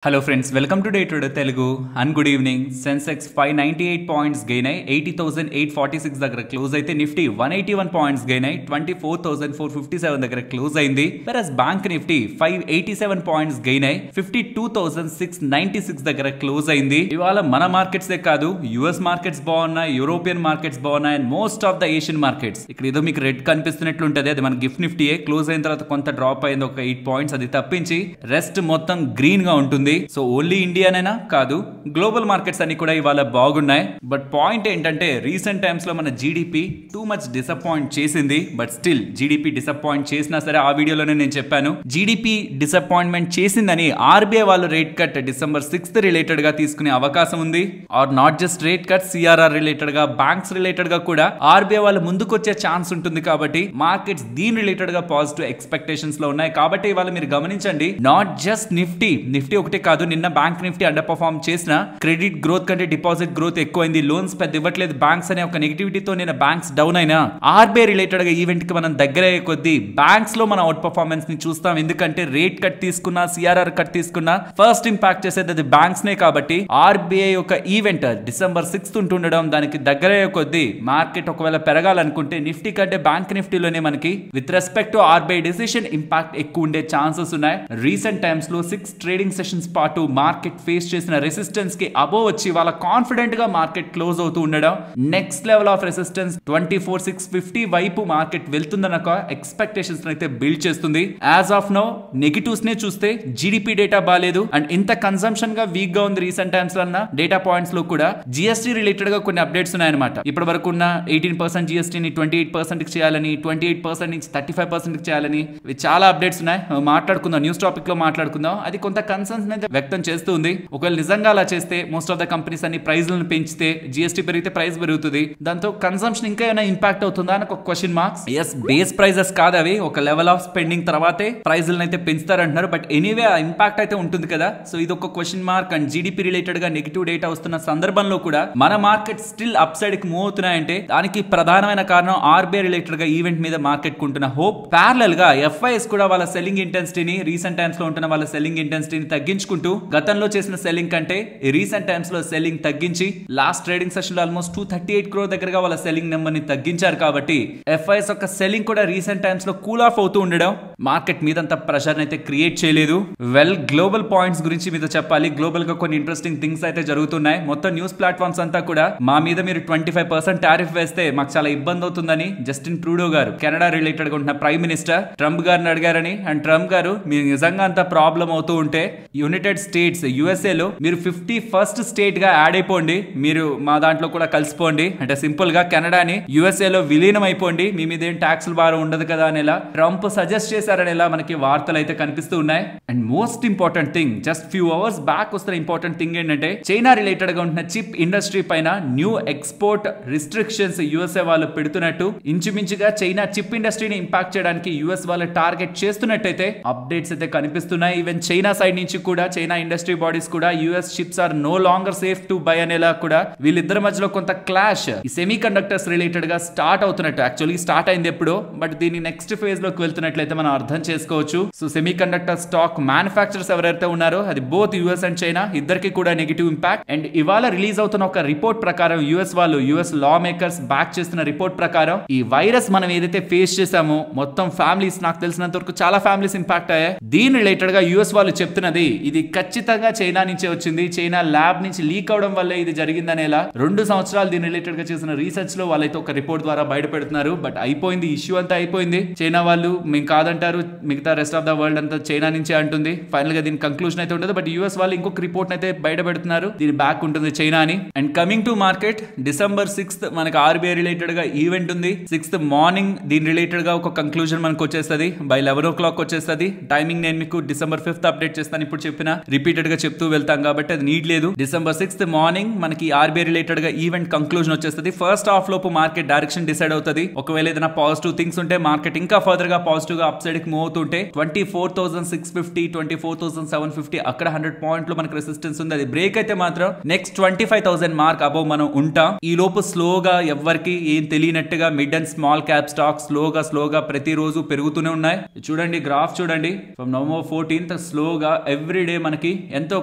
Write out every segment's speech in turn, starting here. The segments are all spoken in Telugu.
Hello friends, welcome to Day Trader Telugu and good evening. Sensex 598 points gain అయ్యి 80,846 దగ్గర క్లోజ్ అయితే నిఫ్టీ 181 పాయింట్స్ గెయిన్ అయ్యి 24,457 దగ్గర క్లోజ్ అయింది. వెరస్ బ్యాంక్ నిఫ్టీ 587 పాయింట్స్ గెయిన్ అయ్యి 52,696 దగ్గర క్లోజ్ అయింది. ఇవాళ మన మార్కెట్స్ కాదు, యుఎస్ మార్కెట్స్ బాగున్నాయి, యూరోపియన్ మార్కెట్స్ బాగున్నాయి and most of the Asian markets. ఇక్కడ ఏదో మీకు రెడ్ కనిపిస్తున్నట్లు ఉంటది, అది మన గిఫ్ట్ నిఫ్టీయే. క్లోజ్ అయిన తర్వాత కొంత డ్రాప్ అయింది, ఒక 8 పాయింట్స్, అది తప్పించి రెస్ట్ మొత్తం గ్రీన్ గా ఉంటుంది. సో ఓన్లీ ఇండియానేనా కాదు, గ్లోబల్ మార్కెట్స్ అన్ని కూడా ఇవాళ బాగున్నాయి. బట్ పాయింట్ ఏంటంటే రీసెంట్ టైమ్స్ లో మన జీడిపి టూ మచ్ డిసప్పాయింట్ చేసింది. బట్ స్టిల్ జీడిపి డిసప్పాయింట్ చేసినా సరే, ఆ వీడియోలోనే నేను చెప్పాను, జీడిపి డిసప్పాయింట్మెంట్ చేసిందని ఆర్బీఐ వాళ్ళు rate cut December 6th related గా తీసుకునే అవకాశం ఉంది. Or not just rate cut, CRR related గా, బ్యాంక్స్ రిలేటెడ్ గా కూడా ఆర్బీఐ వాళ్ళు ముందుకు వచ్చే ఛాన్స్ ఉంటుంది. కాబట్టి మార్కెట్స్ దీని రిలేటెడ్ గా పాజిటివ్ ఎక్స్పెక్టేషన్స్ లో ఉన్నాయి. కాబట్టి ఇవాళ మీరు గమనించండి, నాట్ జస్ట్ నిఫ్టీ ఒకటే కాదు, నిన్న బ్యాంక్ నిఫ్టీ అండర్ పర్ఫార్మ్ చేసిన, క్రెడిట్ గ్రోత్ కంటే డిపాజిట్ గ్రోత్ ఎక్కువైంది, లోన్స్ పెద్ద ఇవ్వట్లేదు బ్యాంక్స్ అనే ఒక నెగిటివిటీతో నిన్న బ్యాంక్స్ డౌన్ అయినా, ఆర్బీఐ రిలేటెడ్ గా ఈవెంట్ కి మనం దగ్గర అయ్యే కొద్దీ బ్యాంక్స్ లో మన అవుట్ పర్ఫార్మెన్స్ ని చూస్తాం. ఎందుకంటే రేట్ కట్ తీసుకున్నా, సిఆర్ఆర్ కట్ తీసుకున్నా ఫస్ట్ ఇంపాక్ట్ చేసేది అది బ్యాంక్స్ నే. కాబట్టి ఆర్బీఐ ఒక ఈవెంట్ December 6th ఉంటుండడం, దానికి దగ్గర అయ్యే కొద్దీ మార్కెట్ ఒకవేళ పెరగాలనుకుంటే నిఫ్టీ కంటే బ్యాంక్ నిఫ్టీలోనే మనకి with respect to RBI decision impact ఎక్కువ ఉండే ఛాన్సెస్ ఉన్నాయి. రీసెంట్ టైమ్స్ లో 6 ట్రేడింగ్ సెషన్స్ పాటు మార్కెట్ ఫేస్ చేసిన రెసిస్టెన్స్ కి అబోవ్ వచ్చి వాళ్ళ కాన్ఫిడెంట్ గా మార్కెట్ క్లోజ్ అవుతూ ఉండడం, నెక్స్ట్ లెవెల్ ఆఫ్ రెసిస్టెన్స్ 24,650 వైపు మార్కెట్ వెళ్తుందన్న ఎక్స్పెక్టేషన్స్ అయితే బిల్డ్ చేస్తుంది. యాజ్ ఆఫ్ నౌ నెగిటివ్స్ నే చూస్తే జీడిపి డేటా బాలేదు అండ్ ఇంత కన్సంప్షన్ గా వీక్ గా ఉంది. రీసెంట్ టైమ్స్ లో అన్న డేటా పాయింట్స్ లో కూడా జిఎస్టీ రిలేటెడ్ గా కొన్ని అప్డేట్స్ ఉన్నాయన్నమాట. ఇప్పటి వరకు ఉన్న 18% జిఎస్టీని 28% కి చేయాలని, 28% నుంచి 35% కి చేయాలని చాలా అప్డేట్స్ ఉన్నాయి. మాట్లాడుకుందాం, న్యూస్ టాపిక్ లో మాట్లాడుకుందాం. అది కొంత కన్సర్న్స్ వ్యక్తం చేస్తూ ఉంది. ఒకవేళ నిజంగా అలా చేస్తే మోస్ట్ ఆఫ్ ద కంపెనీస్ అన్ని ప్రైజ్లను పెంచితే, జిఎస్టీ పెరిగితే ప్రైస్ పెరుగుతుంది, దాంతో కన్సంప్షన్ ఇంకా ఏమైనా ఇంపాక్ట్ అవుతుందా అని ఒక question marks. Yes, base prices కాదు అవి, ఒక లెవెల్ ఆఫ్ స్పెండింగ్ తర్వాతే ప్రైజ్లను అయితే పెంచుతారంటున్నారు. బట్ ఎనీవే ఆ ఇంపాక్ట్ అయితే ఉంటుంది కదా. సో ఇది ఒక question mark. And GDP related గా నెగిటివ్ డేటా వస్తున్న సందర్భంలో కూడా మన మార్కెట్ స్టిల్ అప్ సైడ్ కి మూవ్ అవుతున్నాయంటే దానికి ప్రధానమైన కారణం ఆర్బీఐ రిలేటెడ్ గా ఈవెంట్ మీద మార్కెట్ కుంటున్న హోప్. ప్యారలల్ గా ఎఫ్ఐఎస్ కూడా వాళ్ళ సెల్లింగ్ ఇంటెన్సిటీని, రీసెంట్ టైమ్స్ లో ఉంటున్న వాళ్ళ సెల్లింగ్ ఇంటెన్సిటీని తగ్గించుకుంటూ, గతంలో చేసిన సెల్లింగ్ కంటే రీసెంట్ టైమ్స్ లో సెల్లింగ్ తగ్గించి, లాస్ట్ ట్రేడింగ్ సెషన్ లో ఆల్మోస్ట్ 238 crore దగ్గరగా వాళ్ళ సెల్లింగ్ నెంబర్ ని తగ్గించారు. కాబట్టి ఎఫ్ఐఎస్ యొక్క సెల్లింగ్ కూడా రీసెంట్ టైమ్స్ లో కూల్ ఆఫ్ అవుతూ ఉండడం మార్కెట్ మీద అంత ప్రెషర్ అయితే క్రియేట్ చేయలేదు. వెల్, గ్లోబల్ పాయింట్స్ గురించి మీతో చెప్పాలి. గ్లోబల్ గా కొన్ని ఇంట్రెస్టింగ్ థింగ్స్ అయితే జరుగుతున్నాయి. మొత్తం న్యూస్ ప్లాట్ఫామ్స్ అంతా కూడా మా మీద మీరు 25% టారిఫ్ వేస్తే మాకు చాలా ఇబ్బంది అవుతుందని జస్టిన్ ట్రూడో గారు, కెనడా రిలేటెడ్ గా ఉంటున్న ప్రైమ్ మినిస్టర్, ట్రంప్ గారిని అడిగారని. అండ్ ట్రంప్ గారు, మీరు నిజంగా అంత ప్రాబ్లం అవుతూ ఉంటే యునైటెడ్ స్టేట్స్ USA లో మీరు 51st స్టేట్ గా యాడ్ అయిపోండి, మీరు మా దాంట్లో కూడా కలిసిపోండి, అంటే సింపుల్ గా కెనడాని USA లో విలీనం అయిపోండి, మీ మీద ఏం ట్యాక్స్ భారం ఉండదు కదా అనేలా ట్రంప్ సజెస్ట్ చేశారని ఇలా మనకి వార్తలు అయితే కనిపిస్తూ ఉన్నాయి. And most important thing, just few hours back వస్తున్న ఇంపార్టెంట్ థింగ్ ఏంటంటే, చైనా రిలేటెడ్ గా ఉంటున్న చిప్ ఇండస్ట్రీ పైన న్యూ ఎక్స్పోర్ట్ రిస్ట్రిక్షన్స్ USA వాళ్ళు పెడుతున్నట్టు, ఇంచుమించుగా చైనా చిప్ ఇండస్ట్రీని ఇంపాక్ట్ చేయడానికి US వాళ్ళు టార్గెట్ చేస్తున్నట్టయితే అప్డేట్స్ అయితే కనిపిస్తున్నాయి. ఈవెన్ చైనా సైడ్ నుంచి కూడా, చైనా ఇండస్ట్రీ బాడీస్ కూడా US chips are no longer safe to buy అనేలా కూడా వీళ్ళిద్దరి మధ్యలో కొంత క్లాష్ ఈ సెమీ కండక్టర్స్ రిలేటెడ్ గా స్టార్ట్ అవుతున్నట్టు. యాక్చువల్లీ స్టార్ట్ అయింది ఎప్పుడో, బట్ దీన్ని నెక్స్ట్ ఫేజ్ లోకి వెళ్తున్నట్లయితే మనం అర్థం చేసుకోవచ్చు. So semi conductor stock manufacturers ఎవరైతే ఉన్నారో, అది బోత్ US అండ్ చైనా ఇద్దరికి కూడా నెగిటివ్ ఇంపాక్ట్. అండ్ ఇవాళ రిలీజ్ అవుతున్న ఒక రిపోర్ట్ ప్రకారం, US లా మేకర్స్ బ్యాక్ చేస్తున్న రిపోర్ట్ ప్రకారం, ఈ వైరస్ మనం ఏదైతే ఫేస్ చేసామో మొత్తం ఫ్యామిలీస్, నాకు తెలిసినంత వరకు చాలా ఫ్యామిలీస్ ఇంపాక్ట్ అయ్యాయి. దీని రిలేటెడ్ గా US వాళ్ళు చెప్తున్నది, ఇది ఖచ్చితంగా చైనా నుంచే వచ్చింది, చైనా ల్యాబ్ నుంచి లీక్ అవడం వల్ల ఇది జరిగిందనేలా 2 సంవత్సరాలు దీని రిలేటెడ్ గా చేసిన రీసెర్చ్ లో వాళ్ళైతే ఒక రిపోర్ట్ ద్వారా బయట పెడుతున్నారు. బట్ అయిపోయింది, ఇష్యూ అంతా అయిపోయింది. చైనా వాళ్ళు మేము కాదంటారు, మిగతా రెస్ట్ ఆఫ్ ద వరల్డ్ అంతా చైనా నుంచే అంటుంది. ఫైనల్ గా దీని కంక్లూజన్ అయితే ఉండదు. బట్ US వాళ్ళు ఇంకొక రిపోర్ట్ అయితే బయట పెడుతున్నారు, దీని బ్యాక్ ఉంటుంది చైనా అని. And coming to market, December 6th మనకి ఆర్బీఐ రిలేటెడ్ గా ఈవెంట్ ఉంది. 6th మార్నింగ్ దీని రిలేటెడ్ గా ఒక కంక్లూజన్ మనకు వచ్చేస్తుంది, బై 11 o'clock వచ్చేస్తుంది. టైమింగ్ నేను మీకు December 5th అప్డేట్ చేస్తాను, ఇప్పుడు చెప్పిన రిపీటెడ్ గా చెప్తూ వెళ్తాం కాబట్టి అది నీడ్ లేదు. December 6th మార్నింగ్ మనకి ఆర్బీఐ రిలేటెడ్ గా ఈవెంట్ కంక్లూజన్ వచ్చేస్తుంది. ఫస్ట్ హాఫ్ లోపు మార్కెట్ డైరెక్షన్ డిసైడ్ అవుతుంది. ఒకవేళ ఏదైనా పాజిటివ్ థింగ్స్ ఉంటే మార్కెట్ ఇంకా ఫర్దర్ గా పాజిటివ్ గా అప్ సైడ్ కి మూవ్ అవుతుంటే 24,650, 24,750 అక్కడ 100 పాయింట్లు మనకి రెసిస్టెన్స్ ఉంది. అది బ్రేక్ అయితే మాత్రం నెక్స్ట్ 25,000 మార్క్ అబౌవ్ మనం ఉంటాం. ఈ లోపు స్లోగా ఎవ్వరికి ఏం తెలియనట్టుగా mid and small cap stock స్లోగా ప్రతిరోజు పెరుగుతూనే ఉన్నాయి. చూడండి గ్రాఫ్ చూడండి, ఫ్రమ్ November 14th స్లోగా ఎవ్రీ ఎవ్రీడే మనకి ఎంతో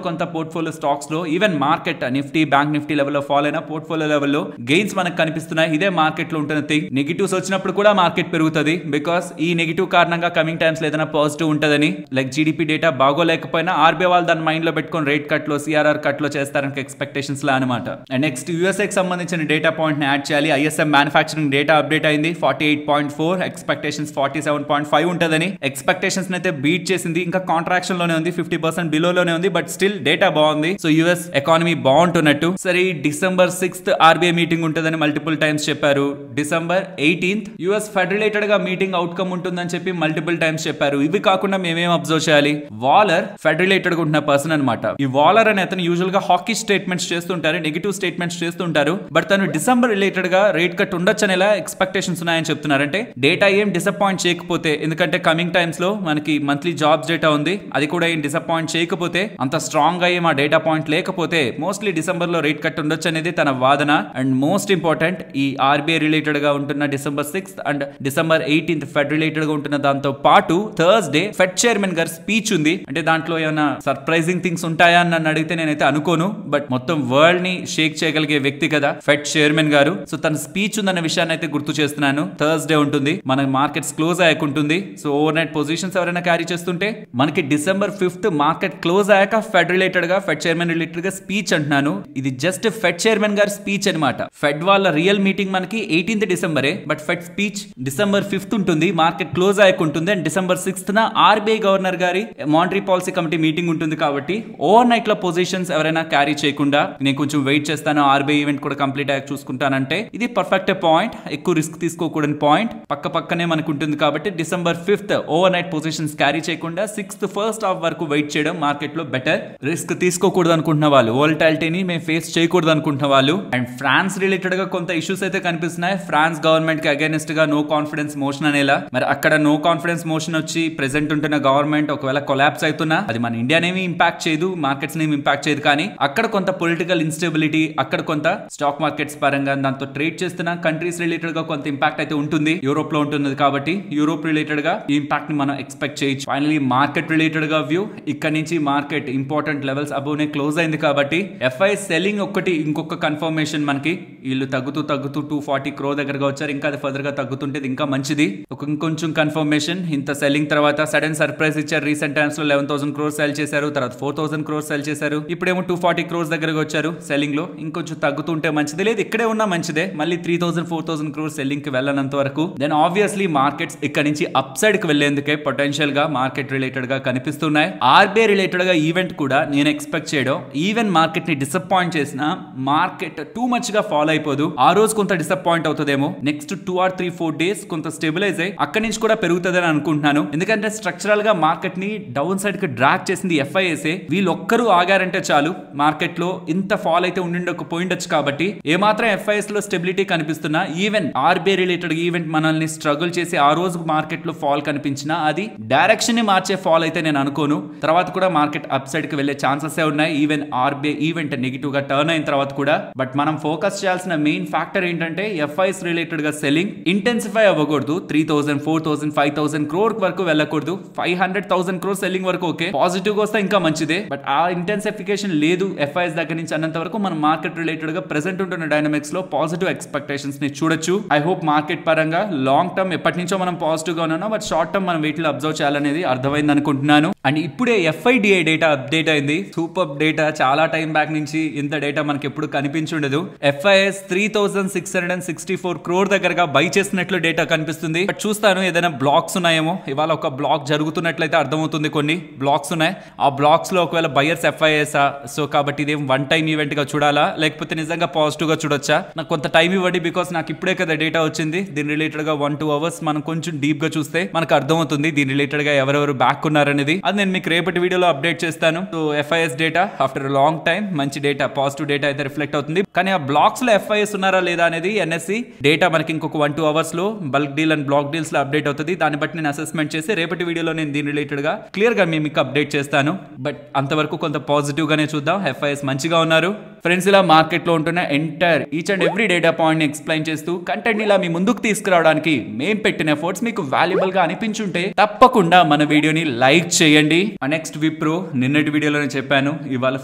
కొంత పోర్ట్ఫోలియో స్టాక్స్ లో even market Nifty bank Nifty లెవెల్లో ఫాల్ అయినా పోర్ట్ఫోలియో లెవెల్లో గెయిన్స్ మనకు కనిపిస్తున్నాయి. ఇదే మార్కెట్ లో ఉంటున్న థింగ్. నెగిటివ్స్ వచ్చినప్పుడు కూడా మార్కెట్ పెరుగుతుంది బికాస్ ఈ నెగిటివ్ కారణంగా కమింగ్ టైమ్స్ లో ఏదైనా పాజిటివ్ ఉంటుందని. లైక్ జీడిపి డేటా బాగోలేకపోయినా ఆర్బీఐ వాళ్ళు దాని మైండ్ లో పెట్టుకొని రేట్ కట్ లో సిఆర్ఆర్ కట్ లో చేస్తారని ఎక్స్పెక్టేషన్స్ లా అనమాట. అండ్ నెక్స్ట్ యూఎస్ఏకి సంబంధించిన డేటా పాయింట్ ని యాడ్ చేయాలి. ఐఎస్ఎం మ్యానుఫ్యాక్చరింగ్ డేటా అప్డేట్ అయింది 48.4, ఎక్స్పెక్టేషన్స్ 47.5 ఉంటుందని. ఎక్స్పెక్టేషన్స్ అయితే బీట్ చేసింది. ఇంకా కాంట్రాక్షన్ లోనే ఉంది, 50% బిలోలోనే ఉంది, బట్ స్టిల్ డేటా బాగుంది. సో యూఎస్ ఎకానమీ బాగుంటున్నట్టు. సరే డిసెంబర్ 6th ఆర్బీఐ మీటింగ్ ఉంటుందని మల్టిపుల్ టైమ్స్ చెప్పారు. December 18th US Fed related గా మీటింగ్ అవుట్కమ్ ఉంటుందని చెప్పి మల్టిపుల్ టైమ్స్ చెప్పారు. ఇవి కాకుండా మేమేం అబ్జర్వ్ చేయాలి, వాలర్ ఫెడ్ రిలేటెడ్ గా ఉంటున్న పర్సన్ అనమాట. ఈ వాలర్ అనే అతను యూజువల్ గా హాకీ స్టేట్మెంట్స్ చేస్తుంటారు, నెగిటివ్ స్టేట్మెంట్స్ చేస్తుంటారు. బట్ తను డిసెంబర్ రిలేటెడ్ గా రేట్ కట్ ఉండొచ్చు అనేలా ఎక్స్పెక్టేషన్స్ ఉన్నాయని చెప్తున్నారు. అంటే డేటా ఏం డిసప్పాయింట్ చేయకపోతే, ఎందుకంటే కమింగ్ టైమ్స్ లో మనకి మంత్లీ జాబ్స్ డేటా ఉంది, అది కూడా ఏం డిసప్పాయింట్ చేయకపోతే, అంత స్ట్రాంగ్ గా ఏం ఆ డేటా పాయింట్ లేకపోతే మోస్ట్లీ డిసెంబర్ లో రేట్ కట్ ఉండొచ్చు అనేది తన వాదన. అండ్ మోస్ట్ ఇంపార్టెంట్ ఈ ఆర్బీఐ రిలేటెడ్ గా ఉంటున్న December 6th and December 18th fed related గా ఉంటున్న దాంతో పాటు థర్స్డే ఫెడ్ చైర్మన్ గారి స్పీచ్ ఉంది. అంటే దాంట్లో ఏమైనా సర్ప్రైజింగ్ థింగ్స్ ఉంటాయా అని నన్ను అడిగితే నేనైతే అనుకోను. బట్ మొత్తం వరల్డ్ ని షేక్ చేయగలిగే వ్యక్తి కదా ఫెడ్ చైర్మన్ గారు. సో తన స్పీచ్ ఉందన్న విషయాన్ని అయితే గుర్తు చేస్తున్నాను. థర్స్డే ఉంటుంది, మన మార్కెట్స్ క్లోజ్ అయ్యాకుంటుంది. సో ఓవర్ నైట్ పొజిషన్స్ ఎవరైనా క్యారీ చేస్తుంటే మనకి డిసెంబర్ 5th మార్కెట్ క్లోజ్ అయ్యాక ఫెడ్ రిలేటెడ్ గా ఫెడ్ చైర్మన్ రిలేటెడ్ గా స్పీచ్ అంటున్నాను. ఇది జస్ట్ ఫెడ్ చైర్మన్ గారి స్పీచ్ అనమాట. ఫెడ్ వాళ్ళ రియల్ మీటింగ్ మనకి 18th డిసెంబరే, but Fed speech December 5th ఉంటుంది, మార్కెట్ క్లోజ్ అయ్యాకుంటుంది. And December 6th RBI governor గారి మానిటరీ పాలసీ కమిటీ మీటింగ్ ఉంటుంది. కాబట్టి ఓవర్ నైట్ లో పొజిషన్స్ ఎవరైనా క్యారీ చేయకుండా నేను కొంచెం వెయిట్ చేస్తాను, ఆర్బీఐ ఈవెంట్ కూడా కంప్లీట్ అయ్యాక చూసుకుంటానంటే ఇది పర్ఫెక్ట్ పాయింట్. ఎక్కువ రిస్క్ తీసుకోకూడని పాయింట్, పక్కనే మనకు ఉంటుంది. కాబట్టి December 5th over night positions carry చేయకుండా 6th ఫస్ట్ హాఫ్ వరకు వెయిట్ చేయడం మార్కెట్ లో బెటర్. రిస్క్ తీసుకోకూడదు అనుకుంటున్న వాళ్ళు, వోలటాలిటీని మేము ఫేస్ చేయకూడదు అనుకుంటున్న వాళ్ళు. అండ్ ఫ్రాన్స్ రిలేటెడ్ గా కొంత ఇష్యూస్ అయితే కనిపిస్తున్నాయి. ఫ్రాన్స్ గవర్నమెంట్ కి అగైనెస్ట్ గా నో కాన్ఫిడెన్స్ మోషన్ అనేలా. మరి అక్కడ నో కాన్ఫిడెన్స్ మోషన్ వచ్చి ప్రెసెంట్ ఉంటున్న గవర్నమెంట్ ఒకవేళ కొలాప్స్ అవుతున్నా అది మన ఇండియానేమి ఇంపాక్ట్ చేయదు, మార్కెట్స్ నేమి ఇంపాక్ట్ చేయదు. కానీ అక్కడ కొంత పొలిటికల్ ఇన్స్టెబిలిటీ, అక్కడ కొంత స్టాక్ మార్కెట్స్ పరంగా దాంతో ట్రేడ్ చేస్తున్న కంట్రీస్ రిలేటెడ్ గా కొంత ఇంపాక్ట్ అయితే ఉంటుంది. యూరోప్ లో ఉంటుంది కాబట్టి యూరోప్ రిలేటెడ్ గా ఈ ఇంపాక్ట్ ని మనం ఎక్స్పెక్ట్ చేయొచ్చు. ఫైనలీ మార్కెట్ రిలేటెడ్ గా వ్యూ, ఇక్కడ నుంచి మార్కెట్ ఇంపార్టెంట్ లెవెల్స్ అబోవ్ నే క్లోజ్ అయింది. కాబట్టి ఎఫ్ఐ సెల్లింగ్ ఒకటి ఇంకొక కన్ఫర్మేషన్ మనకి. వీళ్ళు తగ్గుతూ 240 crore దగ్గరగా వచ్చారు. ఇంకా అది ఫర్దర్ గా తగ్గుతుంటే ఇంకా మంచిది. ఇంకొంచెం కన్ఫర్మేషన్. ఇంత సెల్లింగ్ తర్వాత సడన్ సర్ప్రైజ్ ఇచ్చారు. రీసెంట్ టైమ్స్ లో 11,000 crores సెల్ చేశారు, తర్వాత 4,000 crores సెల్ చేశారు. ఇప్పుడేమో 240 crores దగ్గరగా వచ్చారు సెల్లింగ్ లో. ఇంకొంచెం తగ్గుతుంటే మంచిది, లేదు ఇక్కడే ఉన్నా మంచిదే. మళ్ళీ 3,000-4,000 crores సెల్లింగ్ కి వెళ్ళనంత వరకు దెన్ ఆబ్వియస్లీ మార్కెట్స్ ఇక్కడ నుంచి అప్ సైడ్ కి వెళ్లేందుకే పొటెన్షియల్ గా మార్కెట్ రిలేటెడ్ గా కనిపిస్తున్నాయి. ఆర్బీఐ రిలేటెడ్ గా ఈవెంట్ కూడా నేను ఎక్స్పెక్ట్ చేయడం, ఈవెన్ మార్కెట్ ని డిసప్పాయింట్ చేసిన మార్కెట్ టూ మచ్ గా ఫాలో అయిపోదు. ఆ రోజు కొంత డిసప్పాయింట్ అవుతుందేమో, నెక్స్ట్ 2 or 3-4 days కొంత స్టెబిలైజ్ అయ్యి అక్కడి నుంచి కూడా పెరుగుతుందని అనుకుంటున్నాను. ఎందుకంటే స్ట్రక్చరల్ గా మార్కెట్ ని డౌన్ సైడ్ కి డ్రాగ్ చేసింది ఎఫ్ఐఎస్ఏ. వీళ్ళొక్కరు ఆగారంటే చాలు మార్కెట్ లో ఇంత ఫాల్ అయితే ఉండిండకపోయిండొచ్చు. కాబట్టి ఏమాత్రం ఎఫ్ఐఎస్ లో స్టెబిలిటీ కనిపిస్తున్నా, ఈవెన్ ఆర్బీఐ రిలేటెడ్ ఈవెంట్ మనల్ని స్ట్రగుల్ చేసి ఆ రోజు మార్కెట్ లో ఫాల్ కనిపించినా అది డైరెక్షన్ ని మార్చే ఫాల్ అయితే నేను అనుకోను. తర్వాత కూడా మార్కెట్ అప్ సైడ్ కి వెళ్లే ఛాన్సెస్ ఉన్నాయి, ఈవెన్ ఆర్బీఐ ఈవెంట్ నెగిటివ్ గా టర్న్ అయిన తర్వాత కూడా. బట్ మనం ఫోకస్ చేయాల్సిన మెయిన్ ఫ్యాక్టర్ ఏంటంటే ఎఫ్ఐఎస్ రిలేటెడ్ గా సెల్లింగ్ ఇంటెన్సిఫై అవ్వకూడదు. 3,000, 4,000, 5,000 crore వరకు వెళ్ళకూడదు. 500,000 crore సెల్లింగ్ వరకు ఓకే, పాజిటివ్ గా వస్తే ఇంకా మంచిదే. బట్ ఆ ఇంటెన్సిఫికేషన్ లేదు ఎఫ్ఐఎస్ దగ్గర నుంచి అన్నంత వరకు మనం మార్కెట్ రిలేటెడ్ గా ప్రెసెంట్ ఉంటున్న డైనమిక్స్ లో పాజిటివ్ ఎక్స్పెక్టేషన్స్ ని చూడొచ్చు. ఐ హోప్ మార్కెట్ పరంగా లాంగ్ టర్మ్ ఎప్పటి నుంచో మనం పాజిటివ్ గా ఉన్నాం, బట్ షార్ట్ టర్మ్ మనం వీటిలో అబ్జర్వ్ చేయాలనేది అర్థమైంది అనుకుంటున్నాను. అండ్ ఇప్పుడే ఎఫ్ఐడిఐ డేటా అప్డేట్ అయింది. సూపర్ డేటా, చాలా టైం బ్యాక్ నుంచి ఇంత డేటా మనకి ఎప్పుడు కనిపించుండదు. ఎఫ్ఐఎస్ 3,664 crore దగ్గరగా బై చేసినట్లు డేటా కనిపిస్తుంది. బట్ చూస్తాను ఏదైనా బ్లాక్స్ ఉన్నాయేమో. ఇవాళ ఒక బ్లాక్ జరుగుతున్నట్లయితే అర్థమవుతుంది, కొన్ని బ్లాక్స్ ఉన్నాయి. ఆ బ్లాక్స్ లో ఒకవేళ బయర్స్ ఎఫ్ఐఎస్ సో కాబట్టి ఇదేం వన్ టైం ఈవెంట్ గా చూడాలా, లేకపోతే నిజంగా పాజిటివ్ గా చూడొచ్చా? నాకు కొంత టైం ఇవ్వండి, బికాస్ నాకు ఇప్పుడే కదా డేటా వచ్చింది. దీని రిలేటెడ్ గా 1-2 hours మనం కొంచెం డీప్ గా చూస్తే మనకు అర్థమవుతుంది దీని రిలేటెడ్ గా ఎవరెవరు బ్యాక్ ఉన్నారనేది. అది నేను మీకు రేపటి వీడియోలో అప్డేట్ చేస్తాను. So FIs data after long time మంచి డేటా, పాజిటివ్ డేటా అయితే రిఫ్లెక్ట్ అవుతుంది. కానీ ఆ బ్లాక్స్ లో ఎఫ్ఐఎస్ ఉన్నారా లేదా అనేది ఎన్ఎస్సి డేటా మనకి ఇంకొక 1-2 hours లో bulk deal and block deals లో అప్డేట్ అవుతుంది. దాన్ని బట్టి నేను అసెస్మెంట్ చేసి రేపటి వీడియోలో నేను దీని రిలేటెడ్ గా క్లియర్ గా మీకు అప్డేట్ చేస్తాను. బట్ అంతవరకు కొంత పాజిటివ్ గానే చూద్దాం. ఎఫ్ఐఎస్ మంచిగా ఉన్నారు. ఫ్రెండ్స్ ఇలా మార్కెట్ లో ఉంటున్న entire each and every data point ని ఎక్స్ప్లెయిన్ చేస్తూ కంటెంట్ ఇలా మీ ముందుకు తీసుకురావడానికి మేం పెట్టిన ఎఫర్ట్స్ మీకు వాల్యుబుల్ గా అనిపించుంటే తప్పకుండా మన వీడియోని లైక్ చేయండి. నెక్స్ట్ విప్రో నిన్నటి వీడియోలోనే చెప్పాను, ఇవాళ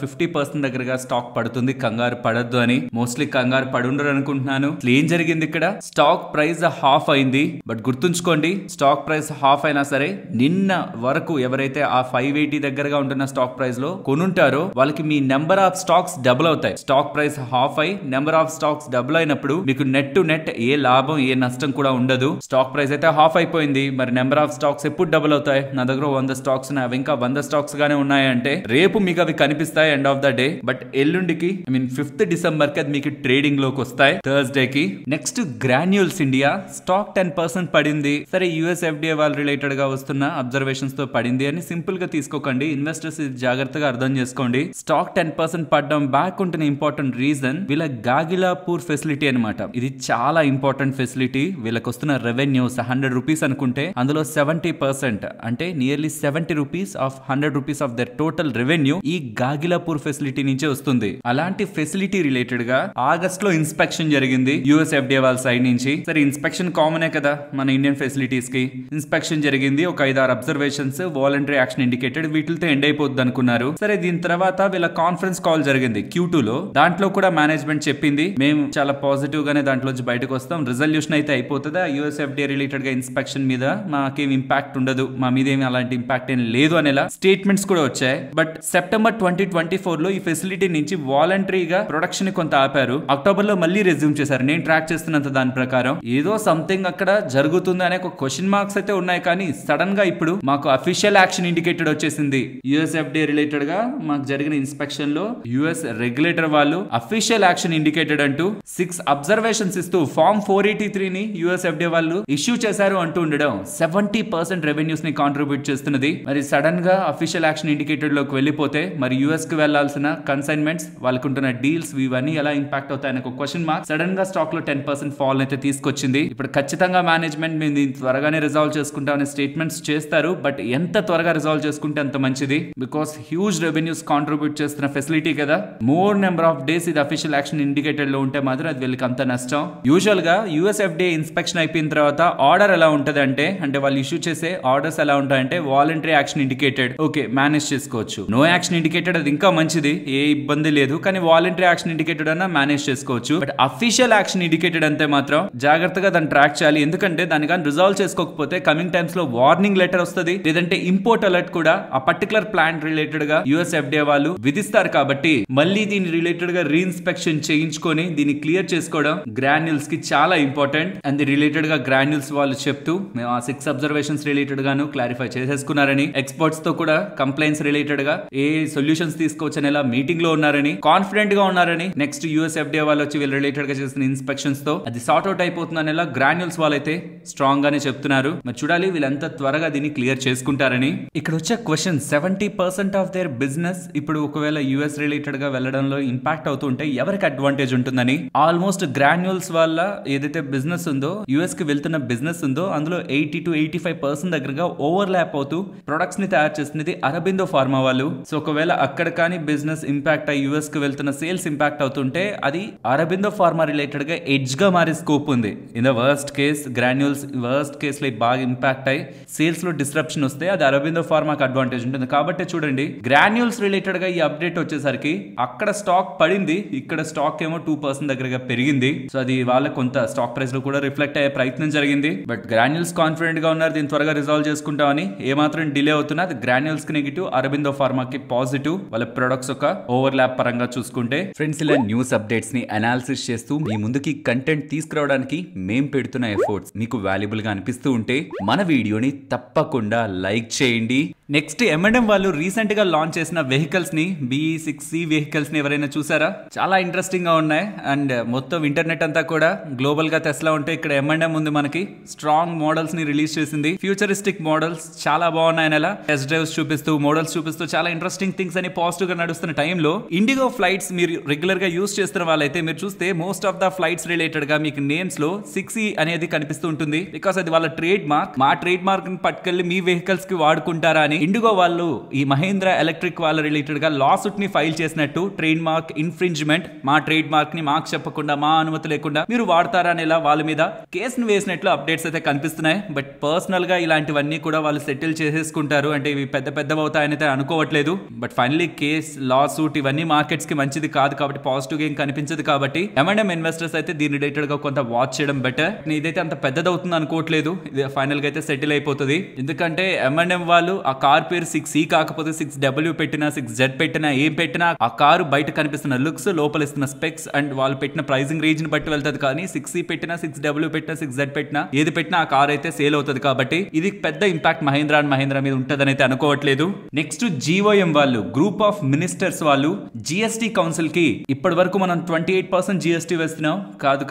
50% దగ్గరగా స్టాక్ పడుతుంది, కంగారు పడద్దు అని. మోస్ట్లీ కంగారు పడుండరు అనుకుంటున్నాను. ఏం జరిగింది ఇక్కడ, స్టాక్ ప్రైస్ హాఫ్ అయింది. బట్ గుర్తుంచుకోండి, స్టాక్ ప్రైస్ హాఫ్ అయినా సరే నిన్న వరకు ఎవరైతే ఆ 580 దగ్గరగా ఉంటున్న స్టాక్ ప్రైస్ లో కొనుంటారో వాళ్ళకి మీ నెంబర్ ఆఫ్ స్టాక్స్ డబుల్ అవుతాయి. స్టాక్ ప్రైస్ హాఫ్ అయి నెంబర్ ఆఫ్ స్టాక్స్ డబుల్ అయినప్పుడు మీకు నెట్ టు నెట్ ఏ లాభం ఏ నష్టం కూడా ఉండదు. స్టాక్ ప్రైస్ అయితే హాఫ్ అయిపోయింది, మరి నెంబర్ ఆఫ్ స్టాక్స్ ఎప్పుడు డబుల్ అవుతాయి? నా దగ్గర 100 స్టాక్స్ ఉన్నాయి, అవి ఇంకా 100 స్టాక్స్ గానే ఉన్నాయంటే రేపు మీకు అవి కనిపిస్తాయి end of the day. But ఎల్లుండికి ఫిఫ్త్ డిసెంబర్ కి అది మీకు ట్రేడింగ్ లోకి వస్తాయి, థర్స్డే కి. నెక్స్ట్ గ్రాన్యూల్స్ ఇండియా స్టాక్ 10% పడింది. సరే, యుఎస్ ఎఫ్డిఏ వాళ్ళు రిలేటెడ్ గా వస్తున్న అబ్జర్వేషన్స్ తో పడింది అని సింపుల్ గా తీసుకోకండి. ఇన్వెస్టర్స్ జాగ్రత్తగా అర్థం చేసుకోండి. స్టాక్ 10% పడడం బ్యాక్ ఉంటున్న ఇంపార్టెంట్ రీజన్ వీళ్ళ గాగిలాపూర్ ఫెసిలిటీ అనమాట. ఇది చాలా ఇంపార్టెంట్ ఫెసిలిటీ. వీళ్ళకి వస్తున్న రెవెన్యూస్ 100 రూపీస్ అనుకుంటే అందులో 70% అంటే nearly 70 rupees of 100 rupees of their total revenue ఈ గాగిలాపూర్ ఫెసిలిటీ నుంచే వస్తుంది. అలాంటి ఫెసిలిటీ రిలేటెడ్ గా ఆగస్ట్ లో ఇన్స్పెక్షన్ జరిగింది యుఎస్ ఎఫ్డిఏ వాళ్ళ సైడ్ నుంచి. సరే, ఇన్స్పెక్షన్ కామనే కదా మన ఇండియన్ ఫెసిలిటీస్ కి. ఇన్స్పెక్షన్ జరిగింది, ఒక 5-6 అబ్జర్వేషన్స్, వాలంటరీ యాక్షన్ ఇండికేటెడ్, వీటితో ఎండ్ అయిపోద్ది అనుకున్నారు. సరే, దీని తర్వాత వీళ్ళ కాన్ఫరెన్స్ కాల్ జరిగింది Q2 లో. దాంట్లో కూడా మేనేజ్మెంట్ చెప్పింది మేము చాలా పాజిటివ్ గానే దాంట్లోంచి బయటకు వస్తాం, రిజల్యూషన్ అయితే అయిపోతుందా, యుఎస్ ఎఫ్డిఏ రిలేటెడ్ గా ఇన్స్పెక్షన్ మీద మాకేం ఇంపాక్ట్ ఉండదు, మా మీద ఏమి అలాంటి ఇంపాక్ట్ ఏం లేదు అనేలా స్టేట్మెంట్స్ కూడా వచ్చాయి. బట్ సెప్టెంబర్ 2024 లో ఈ ఫెసిలిటీ నుంచి వాలంటరీగా ప్రొడక్షన్ కొంత ఆపారు. అక్టోబర్ లో మళ్ళీ రెజ్యూమ్ చేశారు. నేను ట్రాక్ చేస్తున్నంత దాని ప్రకారం ఏదో సంథింగ్ అక్కడ జరుగుతుంది అనే ఒక క్వశ్చన్ మార్క్స్ అయితే ఉన్నాయి. కానీ సడన్ గా ఇప్పుడు మాకు అఫీషియల్ యాక్షన్ ఇండికేటెడ్ వచ్చేసింది. యుఎస్ ఎఫ్డిఏ రిలేటెడ్ గా మాకు జరిగిన ఇన్స్పెక్షన్ లో యుఎస్ రెగ్యులేటర్ వాళ్ళు అఫీషియల్ యాక్షన్ ఇండికేటెడ్ అంటూ 6 అబ్జర్వేషన్స్ ఇస్తూ ఫార్మ్ 483 ని యుఎస్ ఎఫ్డిఏ వాళ్ళు ఇష్యూ చేశారు అంటూ ఉండడం 70% రెవెన్యూస్ ని కాంట్రిబ్యూట్ చేస్తున్నది. మరి సడన్ గా అఫీషియల్ యాక్షన్ ఇండికేటెడ్ లోకి వెళ్ళిపోతే మరి యుఎస్ కి వెళ్లాల్సిన కన్సైన్మెంట్స్, వాళ్ళకుంటున్న డీల్స్, ఇవన్నీ ఎలా ఇంపాక్ట్ అవుతాయని ఒక క్వశ్చన్ మార్క్ సడన్ గా స్టాక్ లో 10% ఫాల్ అయితే తీసుకొచ్చింది. ఇప్పుడు ఖచ్చితంగా మేనేజ్మెంట్ మేము దీన్ని త్వరగానే రిజాల్వ్ చేసుకుంటామనే స్టేట్మెంట్స్ చేస్తారు. బట్ ఎంత త్వరగా రిజాల్వ్ చేసుకుంటే అంత మంచిది. బికాస్ హ్యూజ్ రెవెన్యూస్ కాంట్రిబ్యూట్ చేస్తున్న ఫెసిలిటీ కదా. మోర్ నెంబర్ ఆఫ్ డేస్ ఇది అఫీషియల్ యాక్షన్ ఇండికేటెడ్ లో ఉంటే మాత్రం అది వీళ్ళకి అంత నష్టం. యూజువల్ గా యుఎస్ ఎఫ్డిఏ ఇన్స్పెక్షన్ అయిపోయిన తర్వాత ఆర్డర్ ఎలా ఉంటది అంటే వాళ్ళు ఇష్యూ చేసే ఆర్డర్స్ ఎలా ఉంటాయంటే voluntary action indicated, okay manage చేసుకోవచ్చు. నో యాక్షన్ ఇండికేటెడ్ అది ఇంకా మంచిది, ఏ ఇబ్బంది లేదు. కానీ వాలంటరీ యాక్షన్ ఇండికేటెడ్ అన్నా మేనేజ్ చేసుకోవచ్చు. బట్ అఫీషియల్ యాక్షన్ ఇండికేటెడ్ అంతే మాత్రం జాగ్రత్తగా దాన్ని ట్రాక్ చేయాలి. ఎందుకంటే దాన్ని కానీ రిజాల్వ్ చేసుకోకపోతే కమింగ్ టైమ్స్ లో వార్నింగ్ లెటర్ వస్తుంది, లేదంటే ఇంపోర్ట్ అలర్ట్ కూడా ఆ పర్టికులర్ ప్లాంట్ రిలేటెడ్ గా యుఎస్ ఎఫ్డిఏ వాళ్ళు విధిస్తారు. కాబట్టి మళ్ళీ దీని రిలేటెడ్ గా రీఇన్స్పెక్షన్ చేయించుకొని దీన్ని క్లియర్ చేసుకోవడం గ్రాన్యూల్స్ కి చాలా ఇంపార్టెంట్. అండ్ రిలేటెడ్ గా గ్రాన్యూల్స్ వాళ్ళు చెప్తూ మేము ఆ 6 అబ్జర్వేషన్స్ రిలేటెడ్ గాను క్లారిఫై చేసేసుకున్నారని, ఎక్స్పర్ట్స్ తో కూడా కంప్లైంట్స్ రిలేటెడ్ గా ఏ సొల్యూషన్స్ తీసుకోవచ్చని ఎలా మీటింగ్ లో ఉన్నారని, కాన్ఫిడెంట్ గా ఉన్నారని. నెక్స్ట్ యుఎస్ ఎఫ్డిఏ వాళ్ళు వచ్చి వీళ్ళు రిలేటెడ్ గా చేసిన ఇన్స్పెక్షన్స్ తో అది సార్ట్ అవుట్ అయిపోతుందని ఎలా గ్రాన్యూల్స్ వాళ్ళైతే స్ట్రాంగ్ గానే చెప్తున్నారు. మరి చూడాలి వీళ్ళంతా త్వరగా దీన్ని క్లియర్ చేసుకుంటారని. ఇక్కడ వచ్చే క్వశ్చన్, 70% ఆఫ్ దేర్ బిజినెస్ ఇప్పుడు ఒకవేళ యుఎస్ రిలేటెడ్ గా వెళ్ళడంలో ఇంపాక్ట్ అవుతుంటే ఎవరికి అడ్వాంటేజ్ ఉంటుందని. ఆల్మోస్ట్ గ్రాన్యూల్స్ వల్ల ఏదైతే బిజినెస్ ఉందో, యుఎస్ కి వెళ్తున్న బిజినెస్ ఉందో, అందులో 80 to 85% దగ్గరగా ఓవర్ ల్యాప్ అవుతూ ప్రొడక్ట్స్ ని తయారు చేస్తున్నది అరబిందో ఫార్మా వాళ్ళు. సో ఒకవేళ అక్కడ కానీ బిజినెస్ ఇంపాక్ట్ అయ్యి యుఎస్ కి వెళ్తున్న సేల్స్ ఇంపాక్ట్ అవుతుంటే అది అరబిందో ఫార్మా రిలేటెడ్ గా ఎడ్జ్ గా మారే స్కోప్ ఉంది. In the worst case granules worst case లో బాగా ఇంపాక్ట్ అయ్యి సేల్స్ లో డిస్రప్షన్ వస్తే అది అరబిందో ఫార్మాకి అడ్వాంటేజ్ ఉంటుంది. కాబట్టి చూడండి, గ్రాన్యూల్స్ రిలేటెడ్ గా ఈ అప్డేట్ వచ్చేసరికి అక్కడ స్టాక్ పడింది, ఇక్కడ స్టాక్ ఏమో 2% దగ్గరగా పెరిగింది. సో అది వాళ్ళ కొంత స్టాక్ ప్రైస్ లో కూడా రిఫ్లెక్ట్ అయ్యే ప్రయత్నం జరిగింది. బట్ గ్రాన్యూల్స్ కాన్ఫిడెంట్ గా ఉన్నారు దీన్ని త్వరగా రిజాల్వ్ చేసుకుంటామని. ఏమాత్రం డిలే అవుతున్నా అది గ్రాన్యూల్స్ కి నెగిటివ్, అరబిందో ఫార్మాకి పాజిటివ్, వాళ్ళ ప్రొడక్ట్స్ ఒక ఓవర్ ల్యాప్ పరంగా చూసుకుంటే. ఫ్రెండ్స్, ఇలా న్యూస్ అప్డేట్స్ ని అనాలిసిస్ చేస్తూ మీ ముందుకి కంటెంట్ తీసుకురావడానికి మేం పెడుతున్న ఎఫర్ట్స్ మీకు వాల్యుబుల్ గా అనిపిస్తూ ఉంటే మన వీడియోని తప్పకుండా లైక్ చేయండి. నెక్స్ట్ M&M వాళ్ళు రీసెంట్ గా లాంచ్ చేసిన వెహికల్స్ ని, BE6C వెహికల్స్ ని ఎవరైనా చూసారా? చాలా ఇంట్రెస్టింగ్ గా ఉన్నాయి. అండ్ మొత్తం ఇంటర్నెట్ అంతా కూడా గ్లోబల్ గా టెస్లా ఉంటే ఇక్కడ M&M ఉంది మనకి. స్ట్రాంగ్ మోడల్స్ ని రిలీజ్ చేసింది, ఫ్యూచరిస్టిక్ మోడల్స్ చాలా బాగున్నాయి. అలా టెస్ట్ డ్రైవ్స్ చూపిస్తూ, మోడల్స్ చూపిస్తూ చాలా ఇంట్రెస్టింగ్ థింగ్స్ అని పాజిటివ్ గా నడుస్తున్న టైంలో ఇండిగో ఫ్లైట్స్ మీరు రెగ్యులర్ గా యూస్ చేస్తున్న వాళ్ళైతే మీరు చూస్తే most of the flights related గా మీకు నేమ్స్ లో 6E అనేది కనిపిస్తూ ఉంటుంది. బికాస్ అది వాళ్ళ ట్రేడ్ మార్క్. మా ట్రేడ్ మార్క్ ని పట్టుకెళ్ళి మీ వెహికల్స్ కి వాడుకుంటారా అని కానీ ఇండిగో వాళ్ళు ఈ మహీంద్రా ఎలక్ట్రిక్ వాళ్ళ రిలేటెడ్ గా లా సూట్ ని ఫైల్ చేసినట్టు ట్రేడ్ మార్క్ ఇన్ఫ్రింజ్మెంట్, మా ట్రేడ్ మార్క్ ని మాకు చెప్పకుండా మా అనుమతి లేకుండా మీరు వాడతారా అనేలా వాళ్ళ మీద కేసును వేసినట్లు అప్డేట్స్ అయితే కనిపిస్తున్నాయి. బట్ పర్సనల్ గా ఇలాంటివన్నీ కూడా వాళ్ళు సెటిల్ చేసేసుకుంటారు, అంటే ఇవి పెద్ద అవుతాయని అయితే అనుకోవట్లేదు. But finally case, law suit ఇవన్నీ మార్కెట్స్ కి మంచిది కాదు కాబట్టి, పాజిటివ్ గా ఏం కనిపించదు కాబట్టి M&M ఇన్వెస్టర్స్ అయితే దీని రిలేటెడ్ గా కొంత వాచ్ చేయడం బెటర్. ఇదైతే అంత పెద్దదవుతుంది అనుకోవట్లేదు, ఇది ఫైనల్ గా అయితే సెటిల్ అయిపోతుంది. ఎందుకంటే M&M వాళ్ళు ఆ కార్ పేరు 6E కాకపోతే 6W పెట్టినా 6Z పెట్టినా ఏం పెట్టినా ఆ కారు బయట కనిపిస్తున్న లుక్స్, లోపల ఇస్తున్న స్పెక్స్ అండ్ వాళ్ళు పెట్టిన ప్రైసింగ్ రేంజ్ ని బట్టి వెళ్తుంది. కానీ 6E పెట్టినా 6W పెట్టినా 6Z పెట్టినా ఏది పెట్టినా ఆ కార్ అయితే సేల్ అవుతుంది. కాబట్టి ఇది పెద్ద ఇంపాక్ట్ మహీంద్రా అండ్ మహీంద్రా మీద ఉంటదని అయితే అనుకోవట్లేదు. నెక్స్ట్ GOM వాళ్ళు, గ్రూప్ ఆఫ్ మినిస్టర్స్ వాళ్ళు GST కౌన్సిల్ కి ఇప్పటి వరకు మనం 28% GST వేస్తున్నాం,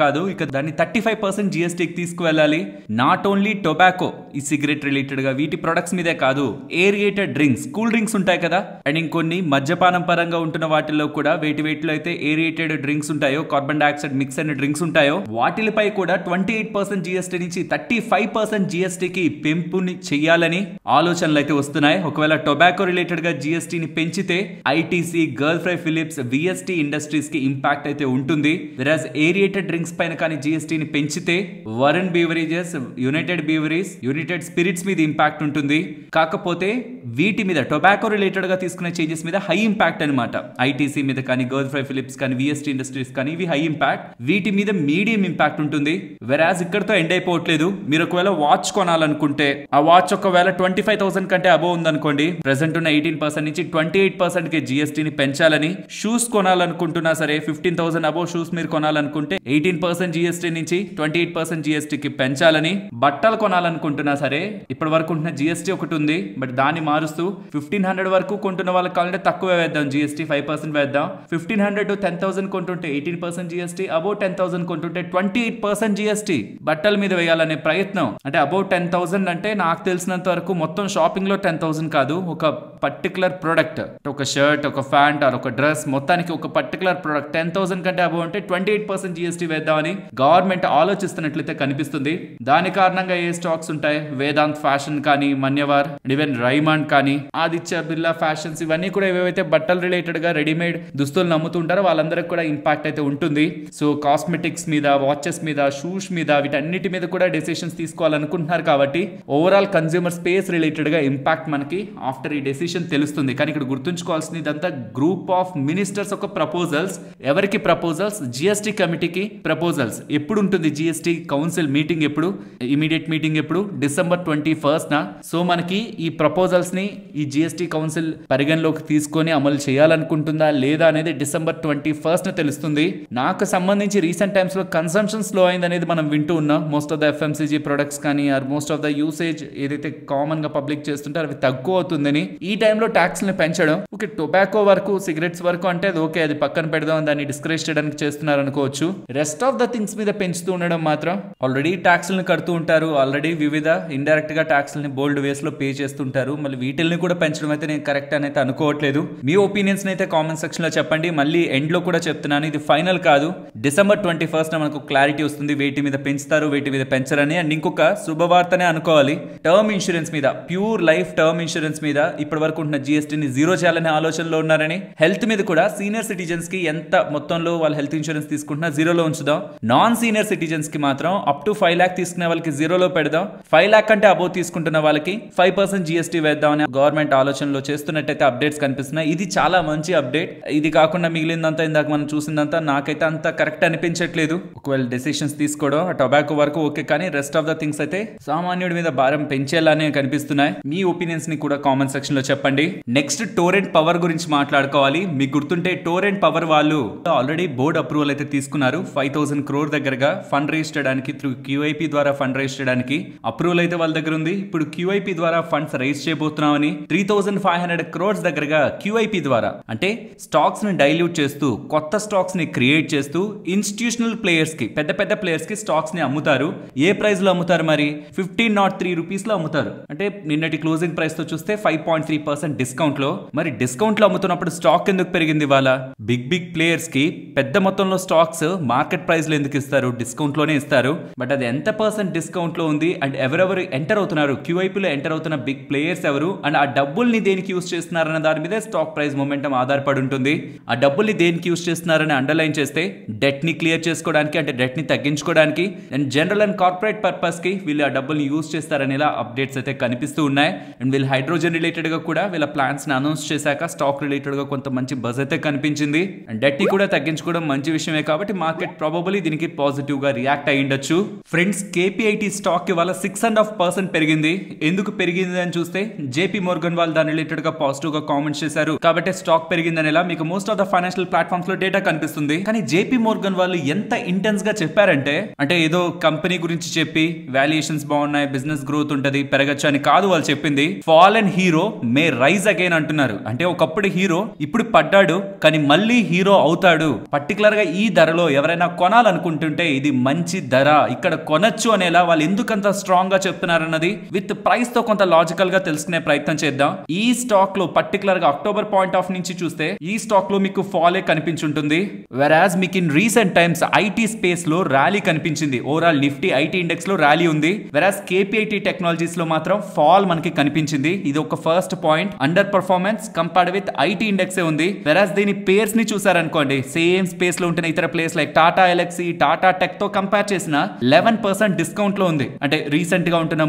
కాదు ఇక దాన్ని 35% GST కి తీసుకువెళ్ళాలి. నాట్ ఓన్లీ టొబాకో, ఈ సిగరెట్ రిలేటెడ్ గా వీటి ప్రొడక్ట్స్ మీదే కాదు, ఏరియేటెడ్ డ్రింక్స్, కూల్ డ్రింక్స్ ఉంటాయి కదా, అండ్ ఇంకొన్ని మద్యపానం పరంగా ఉంటున్న వాటిల్లో కూడా వేటిలో అయితే ఏరియేటెడ్ డ్రింక్స్ ఉంటాయో, కార్బన్ డైఆక్సైడ్ మిక్స్ అయిన డ్రింక్స్ ఉంటాయో వాటిపై కూడా 28% GST నుంచి 35% GST కి పెంపుని చెయ్యాలని ఆలోచనలు అయితే వస్తున్నాయి. ఒకవేళ టొబాకో రిలేటెడ్ గా GST ని పెంచితే ITC, Godfrey Phillips, VST industries కి ఇంపాక్ట్ అయితే ఉంటుంది. వెరాజ్ ఏరియేటెడ్ డ్రింక్స్ పైన కానీ GST ని పెంచితే Varun beverages, United breweries, United spirits మీద ఇంపాక్ట్ ఉంటుంది. కాకపోతే వీటి మీద టొబాకో రిలేటెడ్ గా తీసుకునే చేంజెస్ మీద హై ఇంపాక్ట్ అనమాట. ITC మీద కానీ, గర్ల్ ఫ్రై ఫిలిప్స్ కానీ, VST ఇండస్ట్రీస్ కానీ ఇవి హై ఇంపాక్ట్, వీటి మీద మీడియం ఇంపాక్ట్ ఉంటుంది. వెరాజ్ ఇక్కడతో ఎండ్ అయిపోవట్లేదు. మీరు ఒకవేళ వాచ్ కొనాలనుకుంటే ఆ వాచ్ ఒకవేళ 25,000 కంటే అబోవ్ ఉందనుకోండి, ప్రెసెంట్ ఉన్న 18% నుంచి 28% కి GST ని పెంచాలని. షూస్ కొనాలనుకుంటున్నా సరే 15,000 అబోవ్ షూస్ మీరు కొనాలనుకుంటే 18% GST నుంచి 28% GST కి పెంచాలని. బట్టలు కొనాలనుకుంటున్నా సరే ఇప్పటి వరకు ఉంటున్న GST ఒకటి ఉంది, బట్ దాన్ని మారుస్తూ 1500 వరకు కొంటున్న వాళ్ళకి కావాలంటే తక్కువ వేద్దాం, GST 5% వేద్దాం. 1500 to 10,000 కొంటుంటే 18% GST, అబౌవ్ 10,000 కొంటుంటే 28% GST బట్టల మీద వేయాలనే ప్రయత్నం. అంటే అబౌవ్ 10,000 అంటే నాకు తెలిసినంత వరకు మొత్తం షాపింగ్ లో 10,000 కాదు, ఒక పర్టికులర్ ప్రొడక్ట్, ఒక షర్ట్, ఒక ప్యాంట్ ఆర్ ఒక డ్రెస్, మొత్తానికి ఒక పర్టికులర్ ప్రొడక్ట్ 10,000 కంటే అబౌవ్ అంటే 28% GST వేద్దామని గవర్నమెంట్ ఆలోచిస్తున్నట్లయితే కనిపిస్తుంది. దాని కారణంగా ఏ స్టాక్స్ ఉంటాయి, వేదాంత్ ఫ్యాషన్ కానీ, మన్యవార్, ఈవెన్ రైమాండ్ కానీ, ఆదిత్య బిర్లా ఫ్యాషన్స్, ఇవన్నీ కూడా ఏవైతే బట్టలు రిలేటెడ్ గా రెడీమేడ్ దుస్తులు నమ్ముతుంటారో వాళ్ళందరికీ కూడా ఇంపాక్ట్ అయితే ఉంటుంది. సో కాస్మెటిక్స్ మీద, వాచెస్ మీద, షూస్ మీద, వీటన్నిటి మీద కూడా డెసిషన్స్ తీసుకోవాలనుకుంటున్నారు. కాబట్టి ఓవరాల్ కన్స్యూమర్ స్పేస్ రిలేటెడ్ గా ఇంపాక్ట్ మనకి ఆఫ్టర్ ఈ డెసిషన్ తెలుస్తుంది. కానీ ఇక్కడ గుర్తుంచుకోవాల్సింది ఇదంతా గ్రూప్ ఆఫ్ మినిస్టర్స్ ఒక ప్రపోజల్స్. ఎవరికి ప్రపోజల్స్? GST కమిటీకి ప్రపోజల్స్. ఎప్పుడు ఉంటుంది GST కౌన్సిల్ మీటింగ్? ఎప్పుడు ఇమీడియట్ మీటింగ్ ఎప్పుడు? December 21st నా. సో మనకి ఈ ప్రపోజల్స్ ని ఈ GST కౌన్సిల్ పరిగణలోకి తీసుకొని అమలు చేయాలనుకుంటుందా లేదా అనేది December 21st తెలుస్తుంది. నాకు సంబంధించి రీసెంట్ టైమ్స్ లో కన్సంప్షన్ స్లో అయింది అనేది మనం వింటూ ఉన్నాం. Most of the FMCG products కానీ are most of the usage ఏదైతే కామన్ గా పబ్లిక్ చేస్తుంటారో అవి తక్కువ అవుతుందని ఈ టైంలో ట్యాక్స్ ని పెంచడం. ఓకే, టొబాకో వరకు, సిగరెట్స్ వరకు అంటే అది ఓకే, అది పక్కన పెడదాం, దాన్ని డిస్కరేజ్ చేయడానికి చేస్తున్నారు అనుకోవచ్చు. రెస్ట్ ఆఫ్ ద థింగ్స్ మీద పెంచుతూ ఉండడం మాత్రం, ఆల్రెడీ ట్యాక్స్లను కడుతూ ఉంటారు, ఆల్రెడీ వివిధ ఇండైరెక్ట్ గా ట్యాక్స్లని బోల్డ్ వేస్ లో పే చేస్తుంటారు, మళ్ళీ వీటిల్ని కూడా పెంచడం అయితే నేను కరెక్ట్ అని అయితే అనుకోవట్లేదు. మీ ఒపీనియన్స్ అయితే కామెంట్ సెక్షన్ లో చెప్పండి. మళ్ళీ ఎండ్ లో కూడా చెప్తున్నాను, ఇది ఫైనల్ కాదు. December 21st మనకు క్లారిటీ వస్తుంది వేటి మీద పెంచుతారు, వేటి మీద పెంచరని. అండ్ ఇంకొక శుభవార్తనే అనుకోవాలి, టర్మ్ ఇన్సూరెన్స్ మీద, ప్యూర్ లైఫ్ టర్మ్ ఇన్సూరెన్స్ మీద ఇప్పటి వరకు ఉన్న GST ని జీరో చేయాలనే ఆలోచనలో ఉన్నారని. హెల్త్ మీద కూడా సీనియర్ సిటిజన్స్ కి ఎంత మొత్తంలో వాళ్ళు హెల్త్ ఇన్సూరెన్స్ తీసుకుంటున్నా జీరోలో ఉంచుదాం. నాన్ సీనియర్ సిటిజన్స్ కి మాత్రం అప్ టు 5 lakh తీసుకునే వాళ్ళకి జీరోలో పెడదాం. 5 lakh కంటే అబోవ్ తీసుకుంటున్న వాళ్ళకి 5% GST వేద్దామని గవర్నమెంట్ ఆలోచనలో చేస్తున్నట్టయితే అప్డేట్స్ కనిపిస్తున్నాయి. ఇది చాలా మంచి అప్డేట్. ఇది కాకుండా మిగిలిందంతా ఇందాక మనం చూసిందంతా నాకైతే అంత కరెక్ట్ అనిపించట్లేదు. ఒకవేళ డెసిషన్స్ తీసుకోవడం టొబాకో వరకు ఓకే, కానీ రెస్ట్ ఆఫ్ ద థింగ్స్ అయితే సామాన్యుడి మీద భారం పెంచేలానే కనిపిస్తున్నాయి. మీ ఒపీనియన్స్ ని కూడా కామెంట్ సెక్షన్ లో చెప్పండి. నెక్స్ట్ టోరెంట్ పవర్ గురించి మాట్లాడుకోవాలి. మీకు గుర్తుంటే టోరెంట్ పవర్ వాళ్ళు ఆల్రెడీ బోర్డ్ అప్రూవల్ అయితే తీసుకున్నారు. 5,000 crore దగ్గరగా ఫండ్ రైజ్ చేయడానికి, త్రూ QIP ద్వారా ఫండ్ రైజ్ చేయడానికి అప్రూవల్ అయితే వాళ్ళ దగ్గర ఉంది. ఇప్పుడు QIP ద్వారా ఫండ్స్ రైజ్ చేయబోతున్నామని 3,500 crores దగ్గరగా QIP ద్వారా, అంటే స్టాక్స్ ని డైల్యూట్ చేస్తూ, కొత్త స్టాక్స్ ని క్రియేట్ చేస్తూ ఇన్స్టిట్యూషనల్ ప్లేయర్స్ కి, పెద్ద పెద్ద ప్లేయర్స్ కి స్టాక్స్ ని అమ్ముతారు. ఏ ప్రైస్ లో అమ్ముతారు? మరి 1503 రూపీస్ లో అమ్ముతారు. అంటే నిన్నటి క్లోజింగ్ ప్రైస్ తో చూస్తే 5.3% డిస్కౌంట్ లో. మరి డిస్కౌంట్ లో అమ్ముతున్నప్పుడు స్టాక్ ఎందుకు పెరిగింది? ఇవాళ బిగ్ ప్లేయర్స్ కి పెద్ద మొత్తంలో స్టాక్స్ మార్కెట్ ప్రైస్ లో ఎందుకు ఇస్తారు? డిస్కౌంట్ లోనే ఇస్తారు. బట్ అది ఎంత % డిస్కౌంట్ లో ఉంది అండ్ ఎవరెవరు ఎంటర్ అవుతున్నారు, QIP లో ఎంటర్ అవుతున్న బిగ్ ప్లేయర్స్ ప్లేయర్స్ ఎవరు అండ్ ఆ డబ్బుల్ని దేనికి యూస్ చేస్తున్నారన్న దాని మీద స్టాక్ ప్రైస్ మొమెంటం ఆధారపడి ఉంటుంది. ఆ డబ్బుల్ని దేనికి యూస్ చేస్తున్నారని అండర్లైన్ చేస్తే డెట్ ని క్లియర్ చేసుకోవడానికి, అంటే డెట్ ని తగ్గించుకోవడానికి and general and corporate purpose కి వీళ్ళు ఆ డబ్బుల్ని యూస్ చేస్తారని ఇలా అప్డేట్స్ అయితే కనిపిస్తూ ఉన్నాయి. అండ్ వీళ్ళు హైడ్రోజన్ రిలేటెడ్ గా కూడా వీళ్ళ ప్లాన్స్ ని అనౌన్స్ చేశాక స్టాక్ రిలేటెడ్ గా కొంత మంచి బజ్ అయితే కనిపించింది. అండ్ డెట్ ని కూడా తగ్గించుకోవడం మంచి విషయమే కాబట్టి మార్కెట్ ప్రాబబుల్లీ దీనికి పాజిటివ్ గా రియాక్ట్ అయి ఉండొచ్చు. ఫ్రెండ్స్, KPIT స్టాక్ ఇవాళ 6.5% పెరిగింది. ఎందుకు పెరిగింది అని చూస్తే JP Morgan వాళ్ళు దాని రిలేటెడ్ గా పాజిటివ్ గా కామెంట్స్ చేశారు కాబట్టి స్టాక్ పెరిగిందని ఇలా మీకు most of the financial platforms లో డేటా కనిపిస్తుంది. కానీ JP Morgan వాళ్ళు ఎంత ఇంటెన్స్ గా చెప్పారంటే, అంటే ఏదో కంపెనీ గురించి చెప్పి వాల్యుయేషన్స్ బాగున్నాయి, బిజినెస్ గ్రోత్ ఉంటది, పెరగచ్చు అని కాదు వాళ్ళు చెప్పింది. ఫాలెన్ హీరో మే రైజ్ అగైన్ అంటున్నారు. అంటే ఒకప్పుడు హీరో ఇప్పుడు పడ్డాడు కానీ మళ్ళీ హీరో అవుతాడు. పర్టికులర్ గా ఈ ధరలో ఎవరైనా కొనాలనుకుంటుంటే ఇది మంచి ధర, ఇక్కడ కొనొచ్చు అనేలా వాళ్ళు ఎందుకంత స్ట్రాంగ్ గా చెప్తున్నారన్నది విత్ ప్రైస్ తో కొంత లాజికల్ గా తెలుసుకునే ప్రయత్నం చేద్దాం. ఈ స్టాక్ లో పర్టికులర్ గా అక్టోబర్ పాయింట్ ఆఫ్ నుంచి చూస్తే ఈ స్టాక్ లో మీకు ఫాలే కనిపించుంటుంది. వెరాజ్ మీకు in recent times IT space లో ర్యాలీ కనిపించింది. ఓవరాల్ నిఫ్టీ ఐటీ ఇండెక్స్ లో ర్యాలీ ఉంది. వెరాజ్ KPIT టెక్నాలజీస్ లో మాత్రం ఫాల్ మనకి కనిపించింది. ఇది ఒక first point. Under performance compared with IT index ఉంది. వెరాజ్ దీని పేర్స్ ని చూసారనుకోండి, సేమ్ స్పేస్ లో ఉంటున్న ఇతర place like Tata LXI, Tata tech తో కంపేర్ చేసిన 11% డిస్కౌంట్ లో ఉంది. అంటే రీసెంట్ గా ఉంటున్న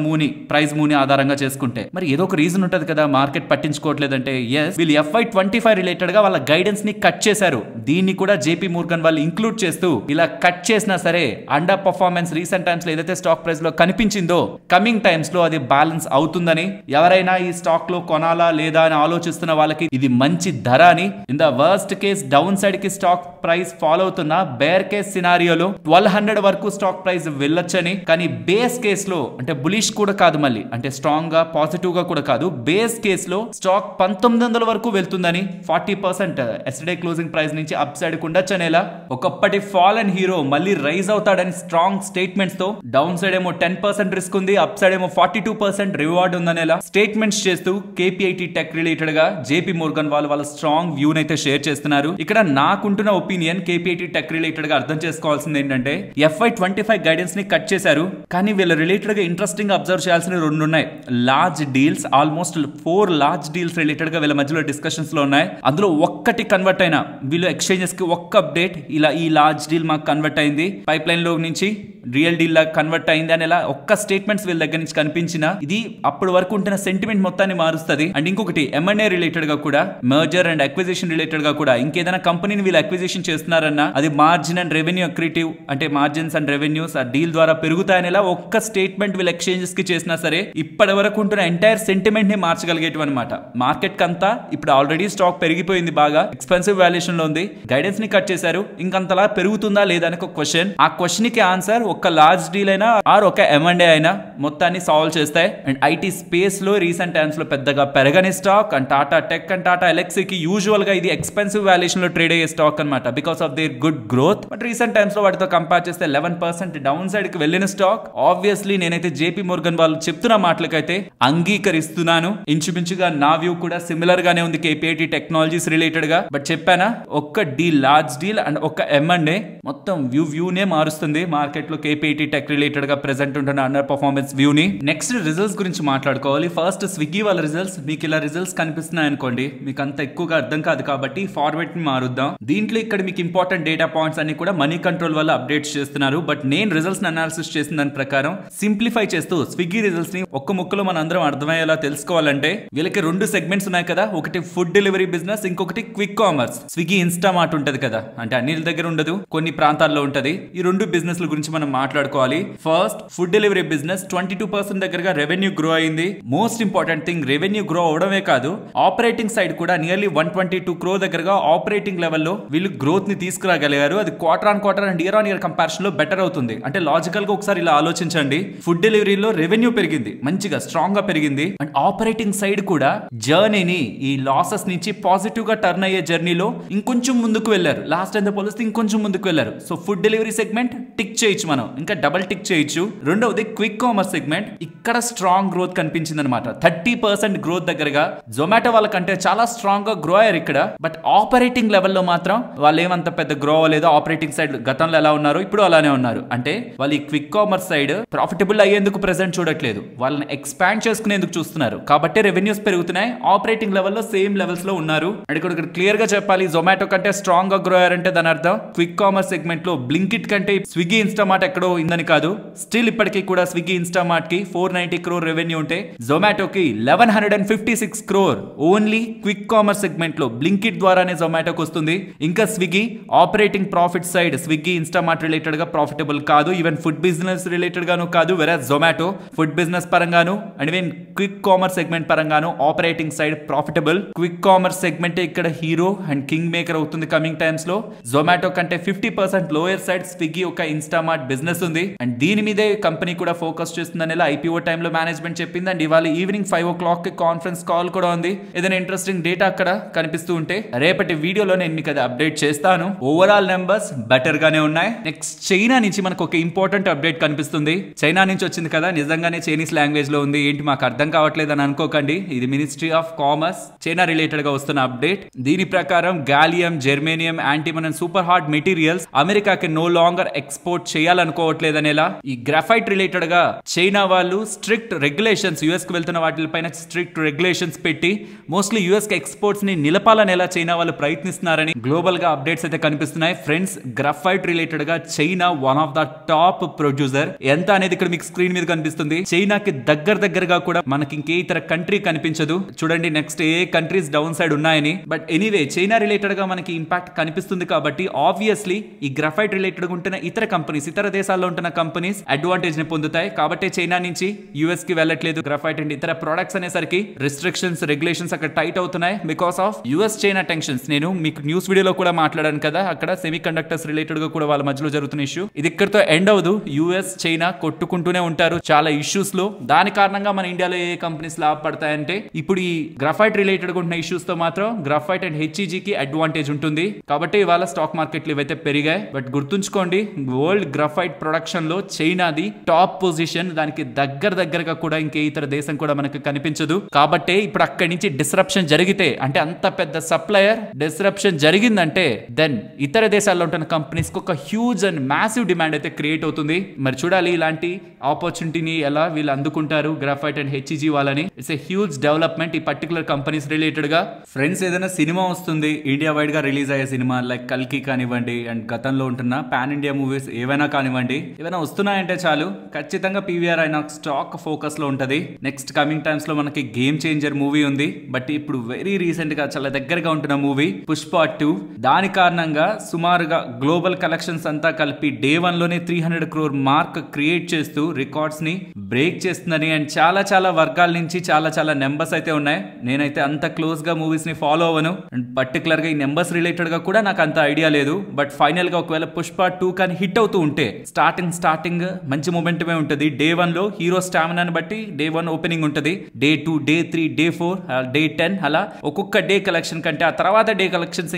ప్రైస్ మూని ఆధారంగా చేసుకుంటే మరి ఏదో ఒక రీజన్ ఉంటది కదా మార్కెట్ పట్టించుకోవట్లేదంటే. ఎస్, వీళ్ళు FY25 రిలేటెడ్ గా వాళ్ళ గైడెన్స్ ని కట్ చేశారు. దీన్ని కూడా JP Morgan వాళ్ళు ఇంక్లూడ్ చేస్తూ ఇలా కట్ చేసినా సరే అండర్ పర్ఫార్మెన్స్ రీసెంట్ టైమ్స్ లో ఏదైతే స్టాక్ ప్రైస్ లో కనిపించిందో కమింగ్ టైమ్స్ లో అది బ్యాలెన్స్ అవుతుందని, ఎవరైనా ఈ స్టాక్ లో కొనాలా లేదా అని ఆలోచిస్తున్న వాళ్ళకి ఇది మంచి ధర అని, in the worst case down side కి స్టాక్ ప్రైస్ ఫాలో అవుతున్న బేర్ కేస్ సినారియోలో 1200 వరకు స్టాక్ ప్రైస్ వెళ్ళొచ్చని, కానీ బేస్ కేస్ లో అంటే బులిష్ కూడా కాదు, మళ్ళీ అంటే స్ట్రాంగ్ గా పాజిటివ్ గా కూడా కాదు, బేస్ కేస్ లో స్టాక్ 1900 వరకు వెళ్తుందని, 40% ఎస్టర్డే క్లోజింగ్ ప్రైస్ నుంచి అప్ సైడ్ ఉండొచ్చు అనేలా ఒకప్పటి ఫాలెన్ హీరో మళ్ళీ రైజ్ అవుతాడని స్ట్రాంగ్ స్టేట్మెంట్స్ తో, డౌన్ సైడ్ ఏమో 10% రిస్క్ ఉంది, అప్ సైడ్ ఏమో 42% రివార్డ్ ఉందనేలా స్టేట్మెంట్స్ చేస్తూ KPIT టెక్ రిలేటెడ్ గా JP Morgan వాళ్ళ స్ట్రాంగ్ వ్యూ అయితే షేర్ చేస్తున్నారు. ఇక్కడ నాకుంటున్న ఒపీనియన్ KPIT టెక్ రిలేటెడ్ గా అర్థం చేసుకోవాల్సింది ఏంటంటే, FY25 గైడెన్స్ ని కట్ చేశారు కానీ వీళ్ళ రిలేటెడ్ గా ఇంట్రెస్టింగ్ అబ్జర్వ్ చేయాల్సిన 2 ఉన్నాయి. Large deals, almost 4 large deals related గా వీళ్ళ మధ్యలో డిస్కషన్స్ లో ఉన్నాయి. అందులో ఒక్కటి కన్వర్ట్ అయినా వీళ్ళు ఎక్స్చేంజెస్ కి ఒక్క అప్డేట్, ఇలా ఈ లార్జ్ డీల్ మాకు కన్వర్ట్ అయింది, పైప్ లైన్ లో నుంచి రియల్ డీల్ లాగా కన్వర్ట్ అయింది అని ఇలా ఒక్క స్టేట్మెంట్స్ వీళ్ళ దగ్గర నుంచి కనిపించిన ఇది అప్పటి వరకు ఉంటున్న సెంటిమెంట్ మొత్తాన్ని మారుస్తుంది. అండ్ ఇంకొకటి M&A రిలేటెడ్ గా కూడా, మర్జర్ అండ్ అక్విజిషన్ రిలేటెడ్ గా కూడా ఇంకేదైనా కంపెనీని వీళ్ళు అక్విజిషన్ చేస్తున్నారన్నా అది మార్జిన్ అండ్ రెవెన్యూ అక్రిటివ్, అంటే మార్జిన్స్ అండ్ రెవెన్యూస్ ఆ డీల్ ద్వారా పెరుగుతాయనేలా ఒక్క స్టేట్మెంట్ వీళ్ళు ఎక్స్చేంజెస్ కి చేసినా సరే ఇప్పటి వరకు ఉంటున్న ఎంటైర్ సెంటిమెంట్ ని మార్చగలిగేటివి అనమాట. మార్కెట్ కంతా ఇప్పుడు ఆల్రెడీ స్టాక్ పెరిగిపోయింది, బాగా ఎక్స్పెన్సివ్ వాల్యుయేషన్ లో ఉంది, గైడెన్స్ ని కట్ చేశారు, ఇంకంతలా పెరుగుతుందా లేదా అని ఒక క్వశ్చన్. ఆ క్వశ్చన్ కి ఆన్సర్ ఒక లార్జ్ డీల్ అయినా ఆర్ ఒక M&A అయినా మొత్తాన్ని సాల్వ్ చేస్తాయి. అండ్ ఐటీ స్పేస్ లో రీసెంట్ టైమ్స్ లో పెద్దగా పెరగని stock, and Tata tech and Tata ఎల్ఎక్సీకి యూజువల్ గా ఇది ఎక్స్పెన్సివ్ వాల్యుయేషన్ లో ట్రేడ్ అయ్యే స్టాక్ అనమాట because of their good growth. But recent times లో వాటితో కంపేర్ చేస్తే 11% డౌన్ సైడ్ కి వెళ్ళిన స్టాక్. ఆబ్వియస్లీ నేనైతే JP Morgan వాళ్ళు చెప్తున్న మాటలకైతే అంగీకరిస్తున్నాను. ఇంచుమించుగా నా వ్యూ కూడా సిమిలర్ గానే ఉంది KPIT టెక్నాలజీస్ రిలేటెడ్ గా. బట్ చెప్పానా, ఒక్క డీల్, లార్జ్ డీల్ అండ్ ఒక M&A మొత్తం వ్యూనే మారుస్తుంది మార్కెట్ లో KPIT టెక్ రిలేటెడ్ గా ప్రెసెంట్ ఉంటున్న అండర్ పర్ఫార్మెన్స్ వ్యూ ని. నెక్స్ట్ రిజల్ట్స్ గురించి మాట్లాడుకోవాలి. ఫస్ట్ స్విగ్గీ వాళ్ళ రిజల్ట్స్. మీకు ఇలా రిజల్ట్స్ కనిపిస్తున్నాయి అనుకోండి, మీకు అంత ఎక్కువగా అర్థం కాదు కాబట్టి ఫార్వర్డ్ ని మారుద్దాం. దీంట్లో ఇక్కడ మీకు ఇంపార్టెంట్ డేటా పాయింట్స్ అన్ని కూడా మనీ కంట్రోల్ వల్ల అప్డేట్స్ చేస్తున్నారు. బట్ నేను రిజల్ట్స్ అనాలిసిస్ చేసిన దాని ప్రకారం సింప్లిఫై చేస్తూ స్విగ్గీ రిజల్ట్స్ ని ఒక్క ముక్కలో మన అందరం అర్థమయ్యేలా తెలుసుకోవాలంటే, వీళ్ళకి 2 సెగ్మెంట్స్ ఉన్నాయి కదా, ఒకటి ఫుడ్ డెలివరీ బిజినెస్, ఇంకొకటి క్విక్ కామర్స్. స్విగ్గీ ఇన్స్టామార్ట్ ఉంటది కదా, అంటే అన్ని దగ్గర ఉండదు, కొన్ని ప్రాంతాల్లో ఉంటది. ఈ 2 బిజినెస్ గురించి మనం మాట్లాడుకోవాలి. ఫస్ట్ ఫుడ్ డెలివరీ బిజినెస్ 22% దగ్గరగా రెవెన్యూ గ్రో అయింది. Most important thing, revenue grow అవడమే కాదు, ఆపరేటింగ్ సైడ్ కూడా నియర్లీ 122 crore దగ్గరగా ఆపరేటింగ్ లెవెల్లో వీళ్ళు గ్రోత్ ని తీసుకురాగలిగారు. అది quarter on quarter and year on year comparison లో బెటర్ అవుతుంది. అంటే లాజికల్ గా ఒకసారి ఇలా ఆలోచించండి, ఫుడ్ డెలివరీలో రెవెన్యూ పెరిగింది, మంచిగా స్ట్రాంగ్ గా పెరిగింది, అండ్ ఆపరేటింగ్ సైడ్ కూడా జర్నీని ఈ లాసెస్ నుంచి పాజిటివ్ గా టర్న్ అయ్యే జర్నీలో ఇంకొంచెం ముందుకు వెళ్లారు. లాస్ట్ టైం పోలిస్తే ఇంకొంచెం ముందుకు వెళ్లారు. So food delivery segment tick చేయొచ్చు మనం. మనం ఇంకా డబుల్ టిక్ చేయొచ్చు. రెండవది క్విక్ కామర్స్ సెగ్మెంట్, ఇక్కడ స్ట్రాంగ్ గ్రోత్ కనిపించింది అనమాట. 30% గ్రోత్ దగ్గరగా జొమాటో వాళ్ళకంటే చాలా స్ట్రాంగ్ గా గ్రో అయ్యారు ఇక్కడ. బట్ ఆపరేటింగ్ లెవెల్లో మాత్రం వాళ్ళు ఏమంత పెద్ద గ్రో అవ్వలేదు. ఆపరేటింగ్ సైడ్ గతంలో ఎలా ఉన్నారు ఇప్పుడు అలానే ఉన్నారు. అంటే వాళ్ళు ఈ క్విక్ కామర్స్ సైడ్ ప్రాఫిటబుల్ అయ్యేందుకు ప్రెసెంట్ చూడట్లేదు, వాళ్ళని ఎక్స్పాండ్ చేసుకునేందుకు చూస్తున్నారు. కాబట్టి రెవెన్యూస్ పెరుగుతున్నాయి, ఆపరేటింగ్ లెవెల్లో సేమ్ లెవెల్స్ లో ఉన్నారు. అండ్ ఇక్కడ క్లియర్ గా చెప్పాలి, జొమాటో కంటే స్ట్రాంగ్ గా గ్రో అయ్యారంటే దాని అర్థం క్విక్ కామర్స్ సెగ్మెంట్ లో బ్లింకిట్ కంటే స్విగ్గీ ఇన్స్టామార్ట్ ఎక్కడో ఉందని కాదు. స్టిల్ ఇప్పటికీ కూడా స్విగ్గీ ఇన్స్టామార్ట్ కి 490 crore రెవెన్యూ ఉంటే జొమాటోకి 1156 crore only quick commerce segment లో బ్లింకిట్ ద్వారానే జొమాటోకి వస్తుంది. ఇంకా Swiggy operating profit side Swiggy Instamart related గా ప్రాఫిటబుల్ కాదు, ఈవెన్ ఫుడ్ బిజినెస్ రిలేటెడ్ గాను కాదు. వెరస్ జొమాటో ఫుడ్ బిజినెస్ పరంగాను and even quick commerce segment పరంగాను operating side profitable. Quick commerce segment ఇక్కడ హీరో అండ్ కింగ్ మేకర్ అవుతుంది కమింగ్ టైమ్స్ లో. జొమాటో కంటే 50% లోయర్ సైడ్ స్విగ్గీ ఒక ఇన్స్టామార్ట్ బిజినెస్ ఉంది అండ్ దీని మీదే కంపెనీ కూడా ఫోకస్ చేస్తుందని ఐపీఓ టైంలో మేనేజ్మెంట్ చెప్పింది. అండ్ ఇవాళ ఈవినింగ్ 5 o'clock కి కాన్ఫరెన్స్ కాల్ కూడా ఉంది. ఏదైనా ఇంట్రెస్టింగ్ డేటా అక్కడ కనిపిస్తూ ఉంటే రేపటి వీడియోలో నేను మీకు అది అప్డేట్ చేస్తాను. ఓవరాల్ నెంబర్స్ బెటర్ గానే ఉన్నాయి. నెక్స్ట్ చైనా నుంచి మనకు ఒక ఇంపార్టెంట్ అప్డేట్ కనిపిస్తుంది. చైనా నుంచి వచ్చింది కదా, నిజంగానే చైనీస్ లాంగ్వేజ్ లో ఉంది, ఏంటి మాకు అర్థం కావట్లేదు అని అనుకోకండి. ఇది ministry of commerce China related గా వస్తున్న అప్డేట్. దీని ప్రకారం gallium, germanium, antimony super hard materials అమెరికాకి నో లాంగర్ ఎక్స్పోర్ట్ చేయాలనుకోవట్లేదనేలా ఈ గ్రాఫైట్ రిలేటెడ్ గా చైనా వాళ్ళు స్ట్రిక్ట్ రెగ్యులేషన్స్, యుఎస్ కి వెళ్తున్న వాటిపైన స్ట్రిక్ట్ రెగ్యులేషన్స్ పెట్టి మోస్ట్లీ యుఎస్ కి ఎక్స్పోర్ట్స్ ని నిలపాలనేలా చైనా వాళ్ళు ప్రయత్నిస్తున్నారని గ్లోబల్ గా అప్డేట్స్ అయితే కనిపిస్తున్నాయి. ఫ్రెండ్స్, గ్రాఫైట్ రిలేటెడ్ గా China one of the top producer. ఎంత అనేది ఇక్కడ మీకు స్క్రీన్ మీద కనిపిస్తుంది. చైనాకి దగ్గరగా కూడా మనకి ఇంకే ఇతర కంట్రీ కనిపించదు. చూడండి నెక్స్ట్ ఏ కంట్రీస్ డౌన్ సైడ్ ఉన్నాయని. బట్ ఎనీవే చైనా రిలేటెడ్ గా మనకి ఇంపాక్ట్ కనిపిస్తుంది కాబట్టి ఆబ్వియస్లీ ఈ గ్రాఫైట్ రిలేటెడ్ గా ఉంటున్న ఇతర కంపెనీస్, ఇతర దేశాల్లో ఉంటున్న కంపెనీస్ అడ్వాంటేజ్ ని పొందుతాయి. కాబట్టి చైనా నుంచి యుఎస్ కి వెళ్ళట్లేదు గ్రాఫైట్ అండ్ ఇతర ప్రొడక్ట్స్ అనేసరికి రిస్ట్రిక్షన్స్, రెగ్యులేషన్స్ అక్కడ టైట్ అవుతున్నాయి because of US China tensions. నేను మీకు న్యూస్ వీడియోలో కూడా మాట్లాడాను కదా, అక్కడ సెమీ కండక్టర్స్ రిలేటెడ్ గా కూడా వాళ్ళ మధ్యలో జరుగుతున్న ఇష్యూ. ఇది ఇక్కడతో ఎండ్ అవ్వదు. యుఎస్ చైనా కొట్టుకుంటూనే ఉంటారు చాలా ఇష్యూస్ లో. దాని కారణంగా మన ఇండియాలో ఏ కంపెనీస్ లాభపడతాయంటే ఇప్పుడు ఈ గ్రాఫైట్ రిలేటెడ్ గా ఉన్న ఇష్యూస్ తో మాత్రం గ్రాఫైట్ అండ్ హెచ్ఈజీకి అడ్వాంటేజ్ ఉంటుంది. కాబట్టి ఇవాళ స్టాక్ మార్కెట్లు ఇవైతే పెరిగాయి. బట్ గుర్తుంచుకోండి, వరల్డ్ గ్రాఫైట్ ప్రొడక్షన్ లో చైనాది టాప్ పొజిషన్. దానికి దగ్గరగా కూడా ఇంకే ఇతర దేశం కూడా మనకు కనిపించదు. కాబట్టి ఇప్పుడు అక్కడి నుంచి డిస్రప్షన్ జరిగితే, అంటే అంత పెద్ద సప్లయర్ డిస్రప్షన్ జరిగిందంటే దెన్ ఇతర దేశాల్లో ఉంటున్న కంపెనీస్ కి ఒక హ్యూజ్ అండ్ మ్యాసివ్ డిమాండ్ అయితే క్రియేట్ అవుతుంది. మరి చూడాలి ఇలాంటి ఆపర్చునిటీని ఎలా వీళ్ళు అందుకుంటారు గ్రాఫైట్ అండ్ హెచ్ఈజీ వాళ్ళని. ఇట్స్ ఎ హ్యూజ్ డెవలప్మెంట్ ఈ పర్టికులర్ కంపెనీస్ రిలేటెడ్ గా. ఫ్రెండ్స్, ఏదైనా సినిమా వస్తుంది ఇండియా వైడ్ గా రిలీజ్ అయ్యే సినిమా లైక్ కల్కి కానివ్వండి అండ్ గతంలో ఉంటున్న పాన్ ఇండియా మూవీస్ ఏవైనా కానివ్వండి, ఏవైనా వస్తున్నాయంటే చాలు ఖచ్చితంగా పీవీఆర్ ఐనాక్స్ స్టాక్ ఫోకస్ లో ఉంటది. నెక్స్ట్ కమింగ్ టైమ్స్ లో మనకి గేమ్ చేంజర్ మూవీ ఉంది. బట్ ఇప్పుడు వెరీ రీసెంట్ గా చాలా దగ్గరగా ఉంటున్న మూవీ పుష్ప 2. దాని కారణంగా సుమారుగా గ్లోబల్ కలెక్షన్స్ అంతా కలిపి డే 1 లోనే 300 crore మార్క్ క్రియేట్ చేస్తూ రికార్డ్స్ ని బ్రేక్ చేస్తుందని అండ్ చాలా వర్గాల నుంచి చాలా నెంబర్స్ అయితే ఉన్నాయి. నేనైతే అంత క్లోజ్ గా మూవీస్ ని ఫాలో అవ్వను అండ్ పర్టికులర్ గా ఈ నెంబర్స్ రిలేటెడ్ గా కూడా నాకు అంత ఐడియా లేదు. బట్ ఫైనల్ గా ఒకవేళ పుష్ప 2 కానీ హిట్ అవుతూ ఉంటే స్టార్టింగ్ మంచి మొమెంటమే ఉంటుంది. డే 1 లో హీరో స్టామినాని బట్టి డే 1 ఓపెనింగ్ ఉంటుంది. డే 2, డే 3, డే 4, డే 10 అలా ఒక్కొక్క డే కలెక్షన్ కంటే ఆ తర్వాత డే కలెక్షన్స్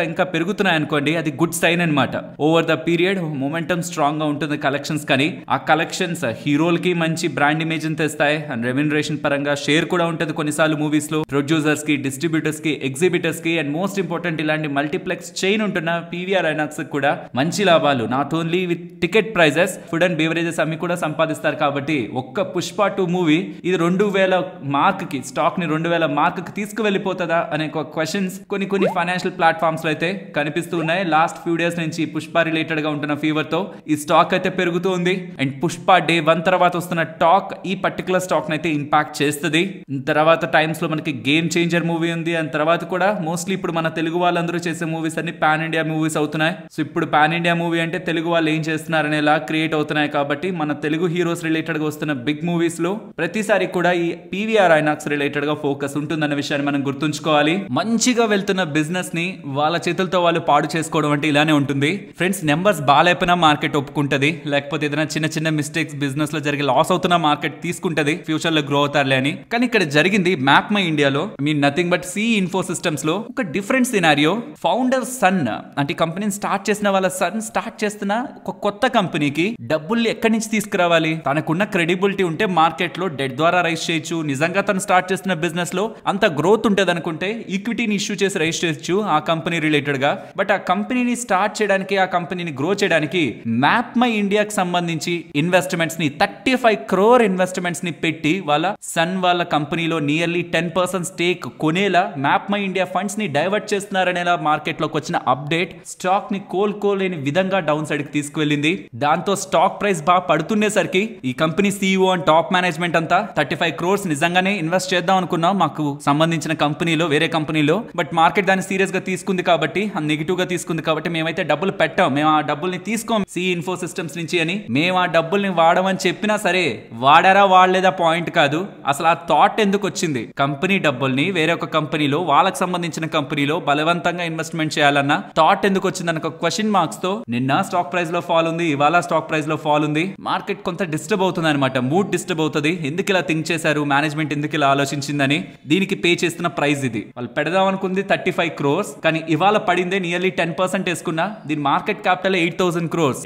ఇంకా పెరుగుతున్నాయి అనుకోండి, అది గుడ్ సైన్ అనమాట. Over the period momentum strong గా ఉంటుంది కలెక్షన్స్. కానీ ఆ కలెక్షన్స్ హీరోలకి మంచి బ్రాండ్ ఇమేజ్ తెస్తాయి అండ్ రెమ్యునరేషన్ పరంగా షేర్ కూడా ఉంటుంది కొన్నిసార్లు మూవీస్ లో. ప్రొడ్యూసర్స్ కి, డిస్ట్రిబ్యూటర్స్ కి, ఎగ్జిబిటర్స్ కి అండ్ మోస్ట్ ఇంపార్టెంట్ ఇలాంటి మల్టీప్లెక్స్ చైన్ ఉంటున్న పీవీఆర్ ఐనాక్స్ కూడా మంచి లాభాలు. Not only with ticket prices, food and beverages అమ్మి కూడా సంపాదిస్తారు. కాబట్టి ఒక్క పుష్ప 2 మూవీ ఇది 2000 మార్క్ కి, స్టాక్ ని 2000 మార్క్ కి తీసుకువెళ్ళిపోతుందా అనే క్వశ్చన్స్ కొన్ని ఫైనాన్షియల్ ప్లాట్ఫామ్స్ లో అయితే కనిపిస్తూ ఉన్నాయి. లాస్ట్ ఫ్యూ డేస్ నుంచి పుష్ప రిలేటెడ్ గా ఉంటున్న ఫీవర్ తో ఈ స్టాక్ అయితే పెరుగుతూ ఉంది. అండ్ పుష్ప డే 1 తర్వాత వస్తున్న టాక్ ఈ పర్టికులర్ స్టాక్ అయితే ఇంపాక్ట్ చేస్తుంది. తర్వాత టైమ్స్ లో మనకి గేమ్ చేంజర్ మూవీ ఉంది. అండ్ తర్వాత కూడా మోస్ట్లీ ఇప్పుడు మన తెలుగు వాళ్ళందరూ చేసే మూవీస్ అన్ని పాన్ ఇండియా మూవీస్ అవుతున్నాయి. సో ఇప్పుడు పాన్ ఇండియా మూవీ అంటే తెలుగు వాళ్ళు ఏం చేస్తున్నారనేలా క్రియేట్ అవుతున్నాయి. కాబట్టి మన తెలుగు హీరోస్ రిలేటెడ్ గా వస్తున్న బిగ్ మూవీస్ లో ప్రతిసారి కూడా ఈ పీవీఆర్ ఐనాక్స్ రిలేటెడ్ గా ఫోకస్ ఉంటుందన్న విషయాన్ని మనం గుర్తుంచుకోవాలి. మంచిగా వెళ్తున్న బిజినెస్ ని వాళ్ళ చేతులతో వాళ్ళు పాడు చేసుకోవడం అంటే ఇలానే ఉంటుంది. ఫ్రెండ్స్, నెంబర్స్ బాగాలేకపోయినా మార్కెట్ ఒప్పుకుంటది, లేకపోతే ఏదైనా చిన్న మిస్టేక్స్ బిజినెస్ లో జరిగి లాస్ అవుతున్న మార్కెట్ తీసుకుంటది ఫ్యూచర్ లో గ్రో అవుతారులే అని. కానీ ఇక్కడ జరిగింది మ్యాప్ మై ఇండియాలో nothing but C info systems లో ఒక డిఫరెంట్ సినారియో. ఫౌండర్ సన్ అంటే కంపెనీని స్టార్ట్ చేసిన వాళ్ళ సన్ స్టార్ట్ చేస్తున్న ఒక కొత్త కొత్త కంపెనీకి డబ్బుల్ని ఎక్కడి నుంచి తీసుకురావాలి? తనకున్న క్రెడిబిలిటీ ఉంటే మార్కెట్ లో డెట్ ద్వారా రైజ్ చేయొచ్చు. నిజంగా తను స్టార్ట్ చేస్తున్న బిజినెస్ లో అంత గ్రోత్ ఉంటది అనుకుంటే ఈక్విటీని ఇష్యూ చేసి రైజ్ చేయొచ్చు ఆ కంపెనీ రిలేటెడ్ గా. బట్ ఆ కంపెనీని స్టార్ట్ చేయడానికి, ఆ కంపెనీని గ్రో చేయడానికి మ్యాప్ మై ఇండియాకి సంబంధించి ఇన్వెస్ట్మెంట్స్ ని 35 crore ఇన్వెస్ట్మెంట్స్ ని పెట్టి వాళ్ళ సన్ వాళ్ళ కంపెనీలో నియర్లీ 10% స్టేక్ కొనేలా మ్యాప్ మై ఇండియా ఫండ్స్ ని డైవర్ట్ చేస్తున్నారనేలా మార్కెట్ లోకి వచ్చిన అప్డేట్ స్టాక్ ని కోలుకోలేని విధంగా డౌన్ సైడ్ కి తీసుకువెళ్ళింది. దాంతో స్టాక్ ప్రైస్ బాగా పడుతుండేసరికి ఈ company CEO and top management అంతా 35 crores నిజంగానే ఇన్వెస్ట్ చేద్దాం అనుకున్నాం మాకు సంబంధించిన కంపెనీలో, వేరే కంపెనీలో. బట్ మార్కెట్ దాన్ని సీరియస్ గా తీసుకుంది కాబట్టి, నెగిటివ్ గా తీసుకుంది కాబట్టి మేమైతే డబ్బులు పెట్టాం, మేము ఆ డబ్బుల్ని తీసుకోం సి ఇన్ఫో సిస్టమ్స్ నుంచి అని. మేము ఆ డబ్బుల్ని వాడమని చెప్పినా సరే వాడారా వాడలేదా పాయింట్ కాదు, అసలు ఆ థాట్ ఎందుకు వచ్చింది? కంపెనీ డబ్బుల్ని వేరే ఒక కంపెనీలో, వాళ్ళకి సంబంధించిన కంపెనీలో బలవంతంగా ఇన్వెస్ట్మెంట్ చేయాలన్న థాట్ ఎందుకు వచ్చింది అన్న క్వశ్చన్ మార్క్స్ తో నిన్న స్టాక్ ప్రైస్ లో ఫాల్ ఉంది, ఇవాళ స్టాక్ ప్రైస్ లో ఫాల్ ఉంది. మార్కెట్ కొంత డిస్టర్బ్ అవుతుంది అనమాట, మూడ్ డిస్టర్బ్ అవుతుంది. ఎందుకు ఇలా థింక్ చేశారు మేనేజ్మెంట్, ఎందుకు ఇలా ఆలోచించిందని. దీనికి పే చేస్తున్న ప్రైస్ ఇది. వాళ్ళు పెడదాం అనుకుంది 35 crores, కానీ ఇవాళ పడిందే నియర్లీ 10% వేసుకున్నా. దీని మార్కెట్ క్యాపిటల్ 8,000 crores,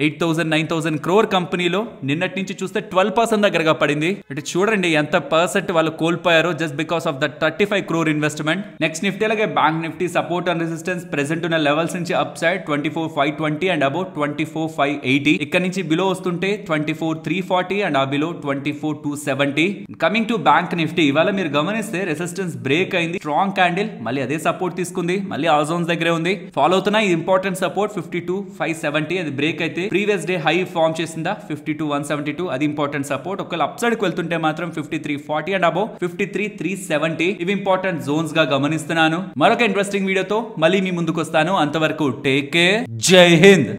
9,000 crore కంపెనీలో నిన్నటి నుంచి చూస్తే 12% దగ్గరగా పడింది. అంటే చూడండి ఎంత పర్సెంట్ వాళ్ళు కోల్పోయారో just because of the 35 crore investment. Next Nifty అలాగే bank Nifty support and resistance present ఉన్న లెవెల్స్ నుంచి అప్ సైడ్ 24,520 అండ్ అబౌట్ 24,580. ఇక్కడ నుంచి బిలో వస్తుంటే 24,340 అండ్ ఆ below 24,270. Coming to bank Nifty, ఇవాళ మీరు గమనిస్తే రెసిస్టెన్స్ బ్రేక్ అయింది, స్ట్రాంగ్ క్యాండిల్, మళ్ళీ అదే సపోర్ట్ తీసుకుంది, మళ్ళీ ఆ జోన్స్ దగ్గరే ఉంది. ఫాలో అవుతున్న ఈ ఇంపార్టెంట్ సపోర్ట్ 52,570, అది బ్రేక్ అయితే ప్రీవియస్ డే హై ఫార్మ్ చేసిందా 52,172, అది ఇంపార్టెంట్ సపోర్ట్. ఒకవేళ అప్ సైడ్ కి వెళ్తుంటే మాత్రం 5340 అండ్ అబౌవ్ 53,370 ఇవి ఇంపార్టెంట్ జోన్స్ గా గమనిస్తున్నాను. మరొక ఇంట్రెస్టింగ్ వీడియోతో మళ్ళీ మీ ముందుకు వస్తాను. అంతవరకు టేక్ కేర్, జై హింద్.